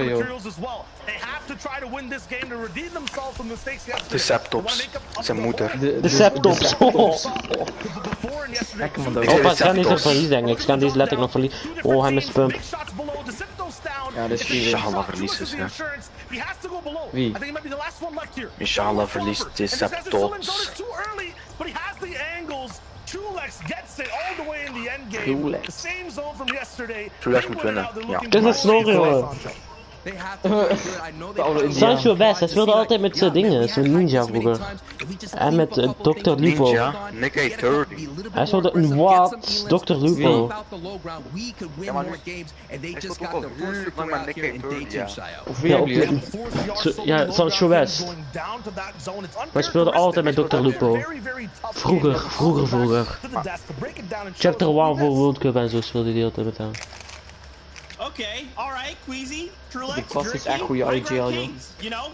De Septops, zijn moeder. De Septops. Lekker man, dood. Oh, pas gaan deze verlies, denk ik. Ze gaan deze letterlijk nog verliezen. Oh, hij mist pump. Ja, dat is wie. Inshallah verliest het, ja. Wie? Inshallah verliest de Septops. Trulex gets it all the way in the end game. The same zone from yesterday. Trulex moet winnen. Ja. Het is een snor, jongen. Sancho best, hij speelde altijd met zijn dingen, zijn ninja vroeger. En met Dr. Lupo. Ninja, Nick 30. Hij speelde een wat? Dr. Lupo. Ja, maar hij speelt ook al heel lang met Nick 30, ja. Ja, Sancho best. Hij speelde altijd met Dr. Lupo. Vroeger. Chapter 1 voor World Cup en zo speelde hij altijd met hem. Okay, alright, Queasy, Trulex, die is echt goede IGL, joh. You know,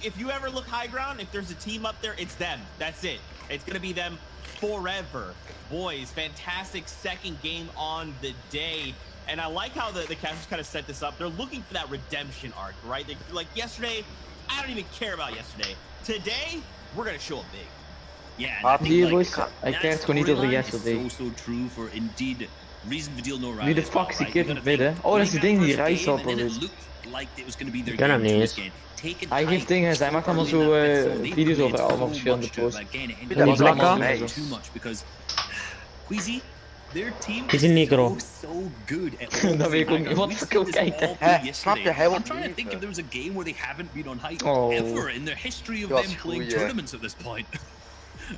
if you ever look high ground, if there's a team up there, it's them. That's it. It's gonna be them forever. Boys, fantastic second game on the day. And I like how the casters kind of set this up. They're looking for that redemption arc, right? Like yesterday, I don't even care about yesterday. Today, we're gonna show up big. Yeah, I think I krijgt gewoon niet over yesterday. So true for indeed reason to deal no Wie de fuck is die kid in het midden? Oh, dat is die ding die rijstop is. Hij geeft dingen, hij maakt allemaal zo video's over allemaal verschillende posts. Die blakken? Is een negro. Dat weet ik ook niet, wat fuck wil kijken. Snap je, hij wil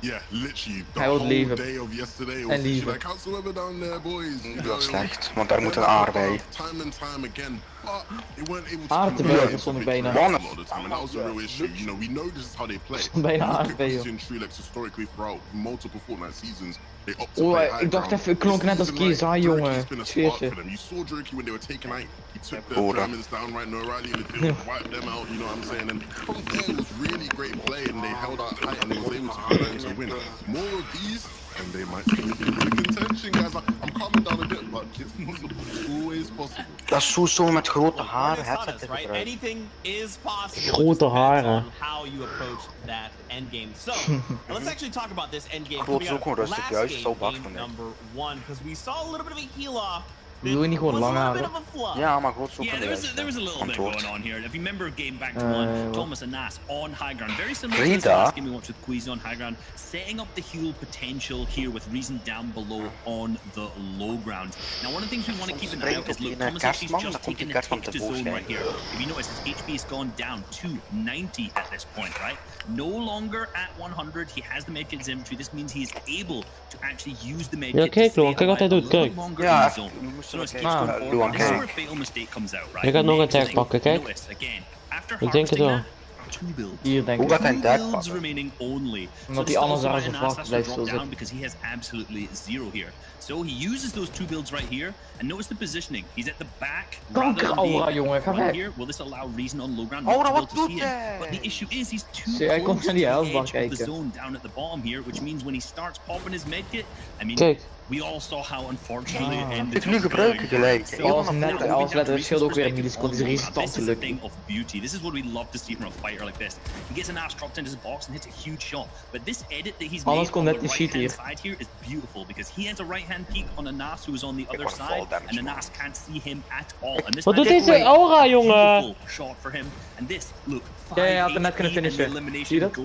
Yeah, literally. Hij wil leven. En leven. Dat is slecht, want daar moet een aar bij. Aardbei, dat stond ik bijna. Bijna aardbei, joh. Oh, ik dacht even, ik klonk net als KSI, jongen. Sfeertje. More of these, and they might be in contention, guys. I'm calming down a bit, but it's possible. It's always possible. Dat is zo met grote haren. Anything is possible. Grote haren. How you approach that endgame. So let's actually talk about this endgame. Groot is ook gewoon rustig, juist. Zo bad van number 1, because we saw a little bit of a heal off. Wil je niet gewoon lang haren? Ja, maar goed, zo there was a little bit going on here. If you remember game back to 1, Thomas and Nas on high ground. Very similar to the last game we watched with Queasy on high ground. Setting up the heal potential here with Reason down below on the low ground. Now one of the things we want to keep an eye out is, look, Thomas actually just taken a take to zone right here. If you notice, his HP has gone down to 90 at this point, right? No longer at 100, he has the medkit inventory. This means he is able to actually use the medkit. Ja, kijk Loan, kijk wat hij doet, kijk. Ja, Loan, Je gaat nog een tag pakken, kijk. Ik denk het wel. Hier denk ik. Hoe gaat hij een tag pakken? Omdat hij anders daar zo vast blijft stilzitten. Because he has absolutely zero here. So he uses those 2 builds right here, and notice the positioning. He's at the back. Kanker-aura, jongen, ga weg. Will this allow Reason on low ground not to be able to see him? But the issue is he's too close to the edge of the zone down at the bottom here, which means when he starts popping his medkit, I mean, we all saw how unfortunately it ended. Dit nu gebruiken gelijk. Alles letten, het scheelt ook weer een milliseconde, is resistance te lukken. This is what we love to see from a fighter like this. He gets an ass dropped into his box and hits a huge shot. But this edit that he's made on the right-hand side here is beautiful because he has a right-hand peek on a Nas who is on the other side, and the Nas can't see him at all. And this wat doet deze aura, jongen? Shot for him. And this, look, ja, hij had hem net kunnen finishen. Zie je dat?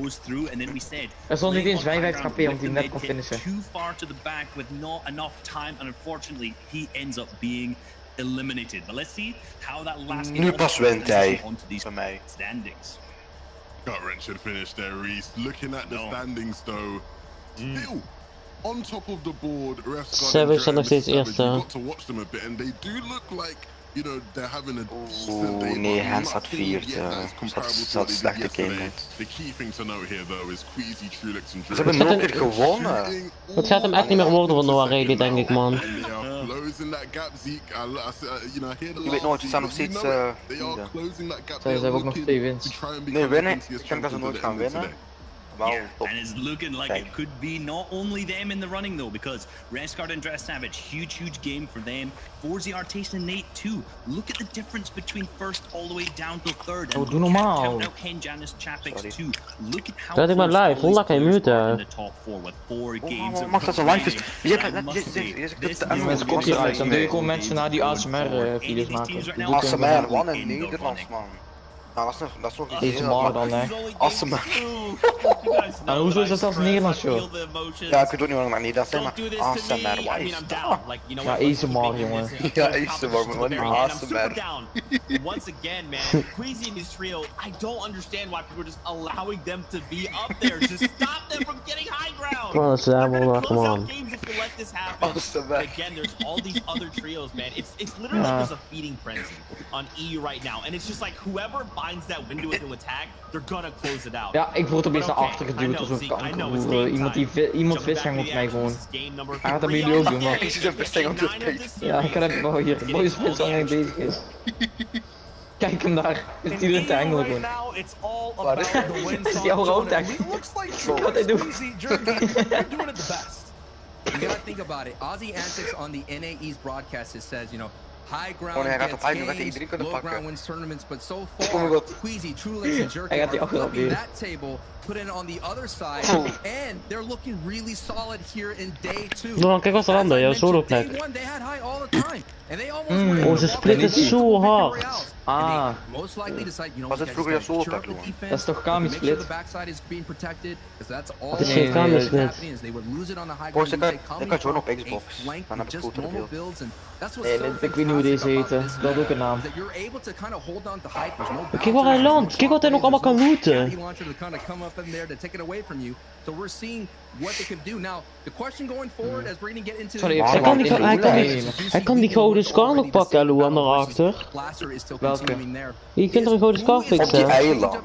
Er stond niet eens 55 HP omdat hij net kon finishen. Too far to the back with not enough time, and unfortunately he ends up being eliminated. But let's see how that last game nu pas wint hij van mij. Standings. Gut-wrenching finish there, Reese. Looking at the standings though, still on top of the board. Savage staat nog steeds eerste. Got to watch them a bit, and they do look like, you know, they're having a decent day. Nee, Hans staat vierde. Dat is slechte game. The key thing to note here though is Queasy, Trulix and Ze hebben nog een keer gewonnen. Het gaat hem echt niet meer worden van Noah Rayleigh, denk ik, man. Je weet nooit, ze staan nog steeds Ze hebben ook nog 2 wins. Nee, winnen. Ik denk dat ze nooit gaan winnen. Yeah, and it's looking like it could be not only them in the running though, because Rescard and Dress Savage, huge game for them. Forzi, Artace and Nate too. Look at the difference between first all the way down to third. And doe normaal. Count out Hen, Janice, Chapix too. Look at how dat ik maar live, hoe laat kan je muten? in the top 4 with 4 games of mag dat zo live is? Je hebt mensen copyright, dan doe je gewoon mensen naar die ASMR video's maken. ASMR, one in Nederlands, man. Nou, dat is nog iets ASMR dan, hè. ASMR. En hoezo is dat zelfs Nederlands, joh? Ja, ik weet ook niet waarom dat niet dat zijn, maar ASMR, wat is dat? Ja, ASMR, jongen. Ja, ASMR, maar niet ASMR. Once again, man, Queasy and his trio, I don't understand why people are just allowing them to be up there. Just stop them from getting high ground. Come on, Sam, come on. Games if you let this happen. Again, there's all these other trios, man. It's literally like there's a feeding frenzy on E right now, and it's just like whoever finds that window to attack, they're gonna close it out. Ja, ik word opeens naar achter geduwd alsof kanker. Iemand vishangt op mij gewoon. Hij gaat dat bij jullie ook doen, man. Ik zie een vishangt op de page. Ja, ik ga even hier. Boys vishangt bezig is. Kijk hem daar. Is die er te hengelen gewoon. Waar is die oude roodtag? Wat hij doet. You gotta think about it. Ozzy Antics on the NAE's broadcast, it says, you know, High ground gets games, low ground wins tournaments, but so far, Queasy, Trulix, and Jerky are flipping that table, put it on the other side, and they're looking really solid here in day 2. Kijk wat er aan, jouw solo plek. Day 1, they had high all the time, and they almost were able ze splitten zo hard. Most likely decide, you know, was het vroeger jouw solo plek, jongen? Dat is toch Kami split? The backside is being protected, because that's all dat is geen Kami split. They would lose it on the high ground. Ik kan joinen op Xbox. Dan heb ik het normal builds, and that's what's nee, ik weet niet hoe deze heten. Dat is ook een naam. Kijk waar hij landt. Kijk wat hij nog allemaal kan looten. Sorry, hij kan die gouden scar nog pakken, Lou, aan daarachter. Welke? Je kunt er een gouden scar fixen. Op die eiland.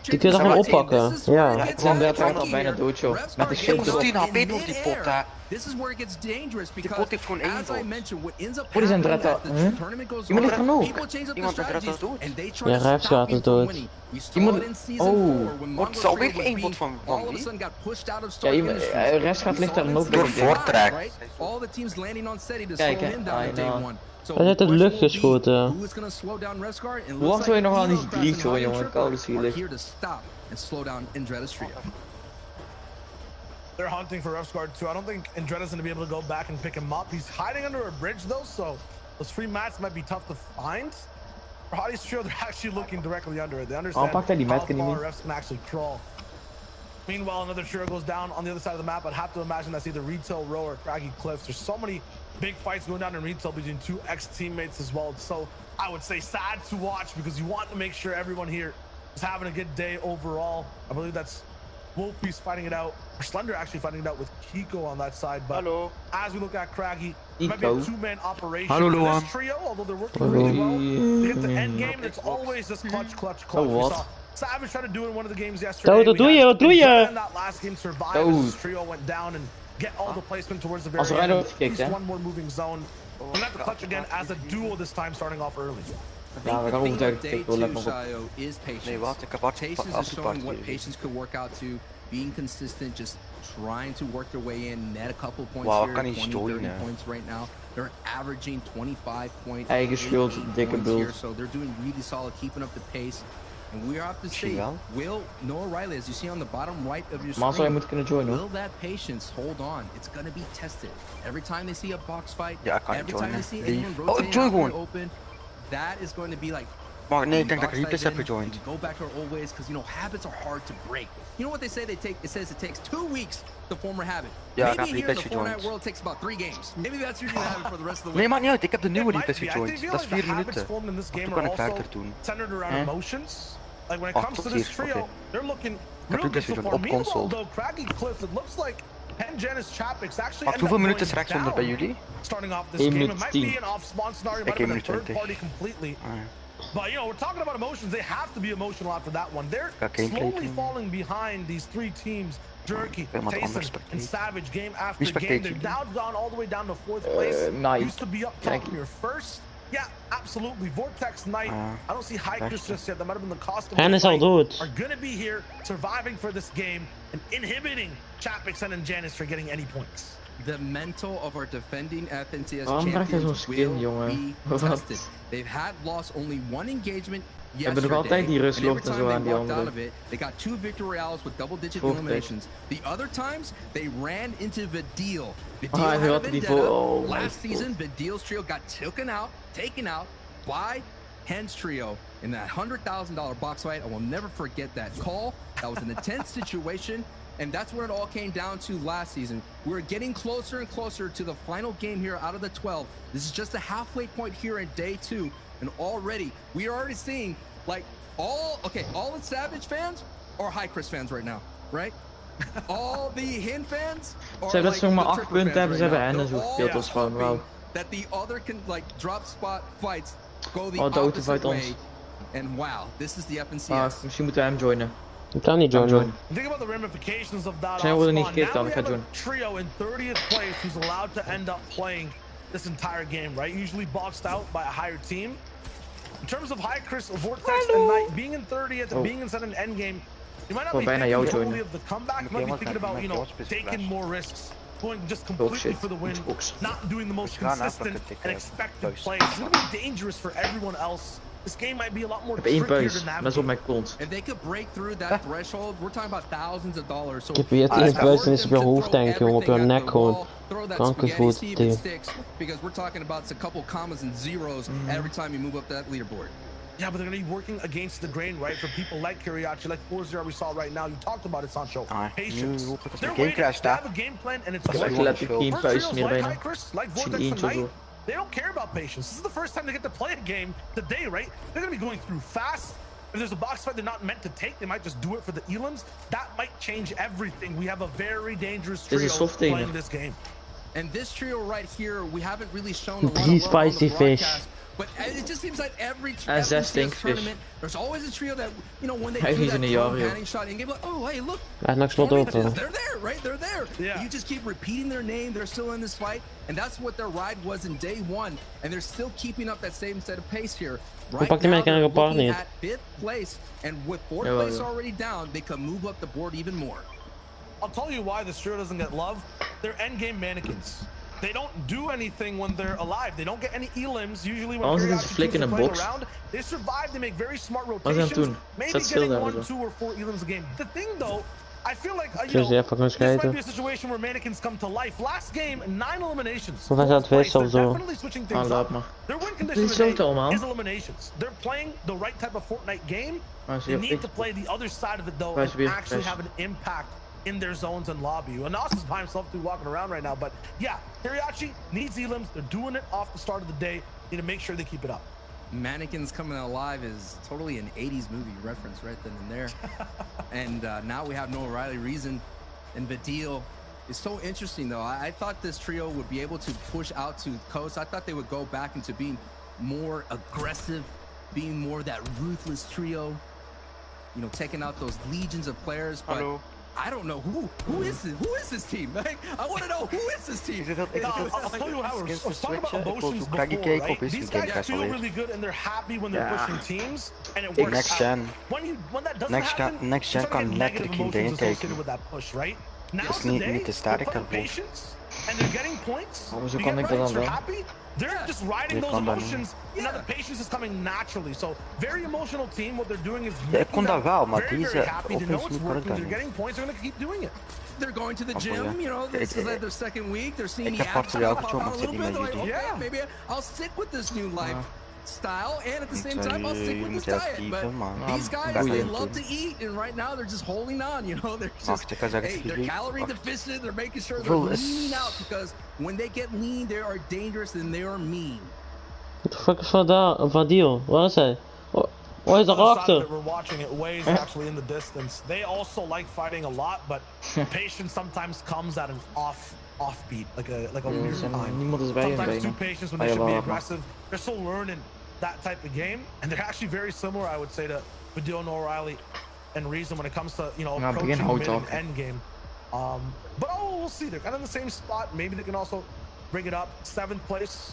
Die kun je er gewoon oppakken. Ja. Ik vond dat al bijna dood, joh. Met de shield erop. 10 HP door die pot, hè. This is where it gets dangerous Die because, pot heeft gewoon 1 as I mentioned, what ends up Hoe is een happening Dretta? as the tournament goes Iemand on, heeft hem ook. people change up their Iemand met Dretta strategies is dood. and they try Ja, to Rijfsgaard stop is him from dood. winning. We saw Iemand- it in season oh. 4 when Wordt Mongols alweer was geen being, pot van all of a wie? sudden got pushed out of Ja, Stark Industries. Restgaard ligt daar We nog saw it in door season Fortnite. 5, right? All the teams landing on steady to Kijk, slow hè. him down in day I know. 1. So Hij heeft uit de the lucht question will be, geschoten. who is gonna slow down Restguard? And it Hoe looks lang wil je nog like aan die Elon breach, Press hoor, and jongen? Hunter Koude zielig. are here to stop and slow down Andretta's trio. They're hunting for Refsguard too. I don't think Andretta's going to be able to go back and pick him up. He's hiding under a bridge though, so those free mats might be tough to find. For Hotties Trio, they're actually looking directly under it. They understand pakt hij die mat how niet far meer? refs can actually crawl. Meanwhile, another trio goes down on the other side of the map. I'd have to imagine that's either Retail Row or Craggy Cliffs. There's so many big fights going down in Retail between two ex-teammates as well. It's so, I would say, sad to watch because you want to make sure everyone here is having a good day overall. I believe that's Wolfie's fighting it out, or Slender actually fighting it out with Kiko on that side. But as we look at Craggy, it might be a two-man operation for this trio, although they're working really well. They get the end game, and it's always this clutch. We saw Savage tried to do it in one of the games yesterday. Wat doe je? And that last game survived as this trio went down and get all the placement towards the very end. At least one more moving zone. We're not the clutch again as a duo this time, starting off early. Ja, we gaan overtuigd kijken. Let maar op. Is patience. Nee, wat? Ik heb hard Patience is showing what patience could work out to. Being consistent, just trying to work their way in, net a couple points here, 20, 30 points right now. They're averaging 25 points. Eigen schuld, dikke here, so they're doing really solid, keeping up the pace. And we have to see, will Noah Riley, as you see on the bottom right of your screen, will that patience hold on? It's going to be tested. Every time they see a box fight, every time they see anyone rotate out and open, that is going to be like, maar nee, ik denk dat ik Reapers heb gejoined. Go back to our old ways, because you know habits are hard to break. You know what they say? It says it takes 2 weeks to form a habit. Ja, maybe here in the Fortnite world it takes about 3 games. Maybe that's usually the habit for the rest of the week. Nee, maakt niet uit. Ik heb de nieuwe Reapers gejoined. Dat is 4 minuten. Toen kan ik verder doen. Centered around emotions. Like when it comes to this trio, they're looking real good so far. Meanwhile, though, Craggy Cliffs, it looks like Janice Chapix actually. Hoeveel minuten is rechtsonder bij jullie? Starting off this game, it might be an off-spawn scenario, might have been a third party completely. But you know, we're talking about emotions. They have to be emotional after that one. They're slowly falling behind these 3 teams. Jerky, Tyson, and Savage game after game. They've now gone all the way down to 4th place. Used to be up top here first. Yeah, absolutely. Vortex Knight. I don't see Hikers just yet. That might have been the cost of is al dood. Are going to be here, surviving for this game, and inhibiting Chapix and Janice for getting any points. The mental of our defending FNCS champions will be tested. They've had lost only 1 engagement yesterday. altijd die rustlucht en zo aan die andere. They got 2 victory royales with double-digit eliminations. The other times, they ran into Vidil. Vidil had a vendetta. Last season, Vidil's trio got taken out by Hen's trio in that $100,000 box fight. I will never forget that call. That was an intense situation. And that's what it all came down to last season. We're getting closer and closer to the final game here out of the 12. This is just a halfway point here in day 2. And already, we are already seeing, like, all the Savage fans are High Chris fans right now, right? All the Hin fans are like, the Tripper fans right now. They're all hoping that the other can, like, drop spot fights go the opposite way. And wow, this is the FNCS. Misschien moeten we hem joinen. Ik kan niet joinen. Think about the ramifications of that. Zijn we niet now we have have a trio in 30th place who's allowed to end up playing this entire game, right? Usually boxed out by a higher team. In terms of High Chris, Vortex, and Knight being in 30th and being inside an end game, you might not be thinking totally of the comeback. You might be thinking about, you know, taking more risks going just completely for the win, not doing the most consistent and expected plays. It's going to be dangerous for everyone else. This game might be a lot more trickier to navigate. If they could break through that threshold, we're talking about thousands of dollars. So ik heb weer 1 puist en is op je hoofd denk jongen, op je nek gewoon. Kankervoet, team. Because we're talking about a couple commas and zeros every time you move up that leaderboard. Yeah, but they're going to be working against the grain, right? For people like Kiriachi, like Forza we saw right now. You talked about it, Sancho. Patience. They're waiting. They have a game plan, and it's working. Like Chris, like Vortex tonight, they don't care about patience. This is the first time they get to play a game today, right? They're going to be going through fast. If there's a box fight they're not meant to take, they might just do it for the elims. That might change everything. We have a very dangerous trio playing this game. And this trio right here, we haven't really shown a lot of spicy fish. But it just seems like every tournament, there's always a trio that, you know, when they do that panning shot in game, like, oh, hey, look, they're there, right? They're there. Yeah. You just keep repeating their name. They're still in this fight. And that's what their ride was in day one. And they're still keeping up that same set of pace here. Right now, they're looking at 5th place. And with 4th place already down, they can move up the board even more. I'll tell you why this trio doesn't get love. They're endgame mannequins. They don't do anything when they're alive. They don't get any elims. Usually when they're playing around, they survive. They make very smart rotations. Maybe getting 1, 2, or 4 elims a game. The thing though, I feel like you know, this might be a situation where mannequins come to life. Last game, 9 eliminations. They're definitely switching things up. Their win condition today is eliminations. They're playing the right type of Fortnite game. They need to play the other side of it though and actually have an impact in their zones and lobby. Anas is by himself too walking around right now, but yeah, Kiriachi needs elims. They're doing it off the start of the day. Need to make sure they keep it up. Mannequins coming alive is totally an 80s movie reference right then and there. And now we have no O'Reilly reason. And Badil is so interesting though. I thought this trio would be able to push out to coast. I thought they would go back into being more aggressive, being more that ruthless trio, you know, taking out those legions of players. But I don't know who is this? Who is this team? Like, I want to know who is this team. I'll tell you how we're talking about emotions before, right? These guys feel really good and they're happy when they're pushing teams, and it works next gen. When that doesn't happen, next gen kan letterlijk in de intake. With that push, right? Now is niet te sterk daarvoor. And they're getting points. They're happy. They're just riding those emotions. And now the patience is coming naturally. So very emotional team. What they're doing is very happy to know it's working. They're getting points. They're going to keep doing it. They're going to the gym. You know, this is like their 2nd week. They're seeing the abs pop out a little bit. They're like, okay, maybe I'll stick with this new life style, and at the same time I'll stick with this diet. But these guys, they love to eat, and right now they're just holding on. You know, they're just they're calorie deficient. They're making sure they're leaning out, because when they get lean, they are dangerous and they are mean. What the fuck is Vadil? Waar is hij? Waar is daarachter? We're watching it. Way is actually in the distance. They also like fighting a lot, but patience sometimes comes at an offbeat, like a weird time. Sometimes too patient when they should be aggressive. They're still learning that type of game, and they're actually very similar, I would say, to Badil and O'Reilly and Reason when it comes to, you know, approaching mid and end game. But we'll see. They're kind of in the same spot. Maybe they can also bring it up. 7th place,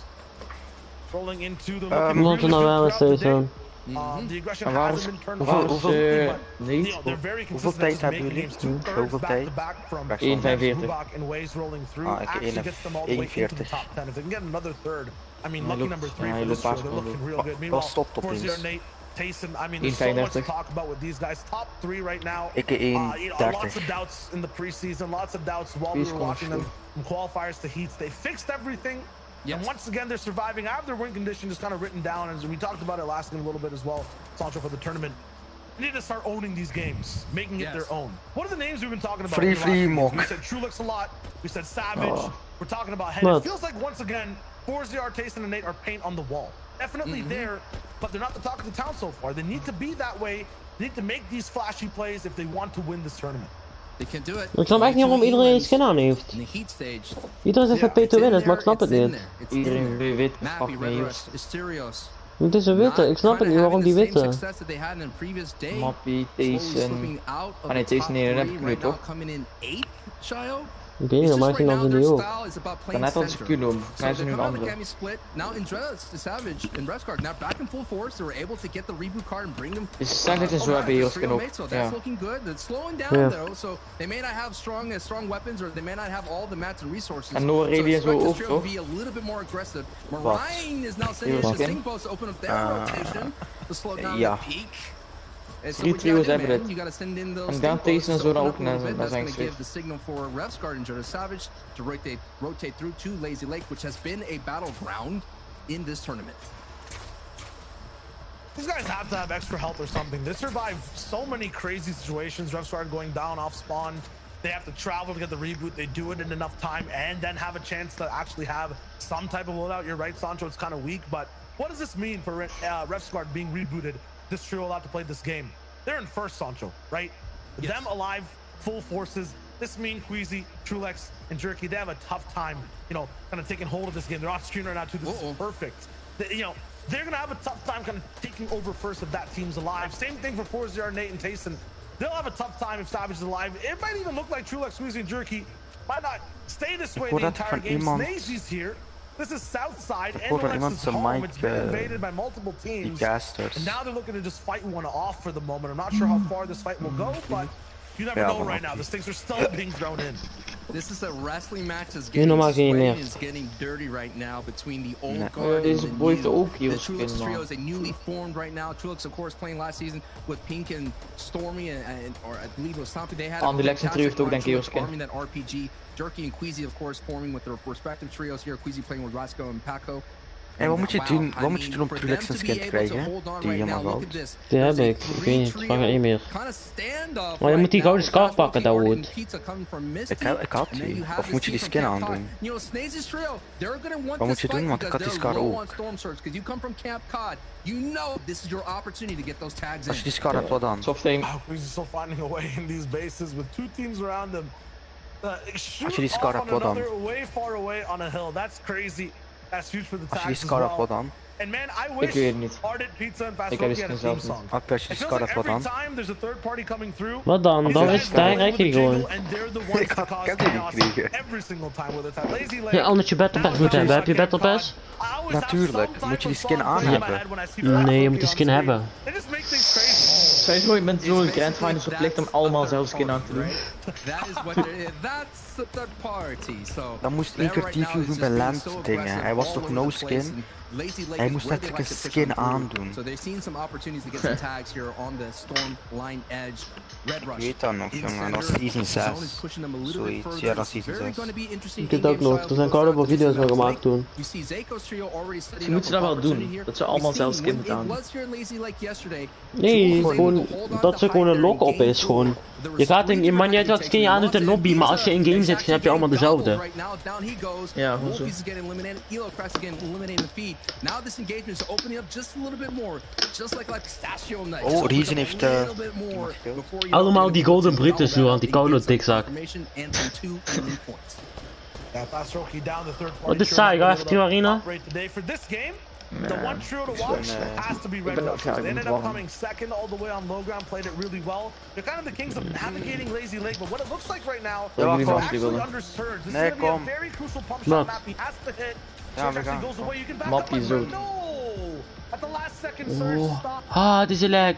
rolling into the the aggression hasn't been turned off. They're very consistent. Hoeveel tijd? Back from Hubak and Waze rolling through. Actually gets them all the way into the top 10. If they can get another 3rd, I mean, lucky number 3 for this show. They're looking real good. Meanwhile, Forza, Nate, Tayson, I mean, there's so much to talk about with these guys. Top 3 right now. You know, lots of doubts in the preseason, lots of doubts while we were watching them from qualifiers to heats. They fixed everything. And once again, they're surviving. I have their win condition just kind of written down, and we talked about it last game a little bit as well, Sancho, for the tournament. They need to start owning these games, making it their own. What are the names we've been talking about? Free mock. We said Trulix a lot. We said Savage. We're talking about Hen. It feels like, once again, Forza, Tayson, and Nate are paint on the wall. Definitely there, but they're not the talk of the town so far. They need to be that way. They need to make these flashy plays if they want to win this tournament. They can do it. Ik snap echt niet waarom iedereen een skin aan heeft. Iedereen zegt van pay to win is, maar ik snap het niet. Iedereen weet pak mee. Het is een witte, ik snap het niet waarom die witte. Mappie, Tayson. Ah nee, Tayson nee, dat heb ik nu toch? Ik weet niet, normaal gezien hadden die ook. Dan net als Q doen. Zijn ze nu een andere. Dus zijn dit een zo hebben hier genoeg. Ja. En Noah Radiant zo ook, toch? Wat? Ja. 3 trio's hebben dit. En dan Tazen en zo dan ook naar zijn gezicht. These guys have to have extra health or something. They survive so many crazy situations. Rev started going down off spawn. They have to travel to get the reboot. They do it in enough time and then have a chance to actually have some type of loadout. You're right, Sancho, it's kind of weak, but what does this mean for Refsguard being rebooted? This trio allowed to play this game. They're in first, Sancho, right? Yes. Them alive, full forces. This mean Queasy, Trulex, and Jerky, they have a tough time, you know, kind of taking hold of this game. They're off screen right now, too. This is perfect. You know, they're going to have a tough time kind of taking over first if that team's alive. Same thing for 4-0, Nate and Tayson. They'll have a tough time if Savage is alive. It might even look like Trulex, Queasy, and Jerky might not stay this way the entire game. Snazy's here. This is Southside, and Alex's home. It's been invaded by multiple teams. And now they're looking to just fight one off for the moment. I'm not sure how far this fight will go, but you never know right now. The stakes are still being thrown in. This is a wrestling match that's getting dirty right now between the old guard and the new. The Trulix trio is a newly formed right now. Trulix, of course, playing last season with Pink and Stormy, or I believe it was something. They had a fantastic run. Trulix forming that RPG. Jerky and Queasy, of course, forming with their respective trios here. Queasy playing with Rasco and Paco. En wat moet je doen? Wat moet je doen om Trulex een skin te krijgen? Die helemaal goud. Die heb ik. Ik weet niet, ik ga niet meer. Maar je moet die gouden scarf pakken, Dawood. Ik had die. Of moet je die skin aandoen? Wat moet je doen? Want ik had die scar ook. Als je die scar hebt, wat dan? Soft thing. He's still finding a way in these bases with 2 teams around him. Als je die scar hebt, wat dan? Way far away on a hill. That's crazy. That's huge for the tags. Als je die scar hebt, wat dan? And man, I wish Ardent Pizza and Fast Food had a theme song. Als je die scar hebt, wat dan? Wat dan? Dan is het, daar krijg je die gewoon. Ik heb die niet gekregen. Ja, anders je Battle Pass moet hebben. Heb je Battle Pass? Natuurlijk. Moet je die skin aan hebben? Nee, je moet die skin hebben. Sowieso, je bent zo een grandfinder verplicht om allemaal zelf skin aan te doen. Dan moest één keer TV doen bij land dingen. Hij was toch no skin? Hij moest letterlijk een skin aandoen. Ik weet dat nog, jongen. Dat was season 6. Zoiets. Ja, dat is season 6. Ik weet het ook nog. Er zijn koude video's van gemaakt toen. Je moet ze dat wel doen. Dat ze allemaal zelf skin moeten aan. Nee, gewoon dat ze gewoon een lock-op is. Gewoon. Je gaat in, man, je hebt dat skin je aan doet in lobby, maar als je in game zit, dan heb je allemaal dezelfde. Ja, gewoon zo. Oh, Reason heeft allemaal die golden Brutus doen, want die koude dikzak. Wat is saai, ga even die arena. The one trio to watch has to be Red Rushers. They ended up coming second all the way on low ground, played it really well. They're kind of the kings of navigating Lazy Lake, but what it looks like right now, is actually under surge. This is going to be a very crucial pump shot map. He has to hit. Surge actually goes away. You can back up. No! At the last second, Surge stopped. Ah, het is een lek.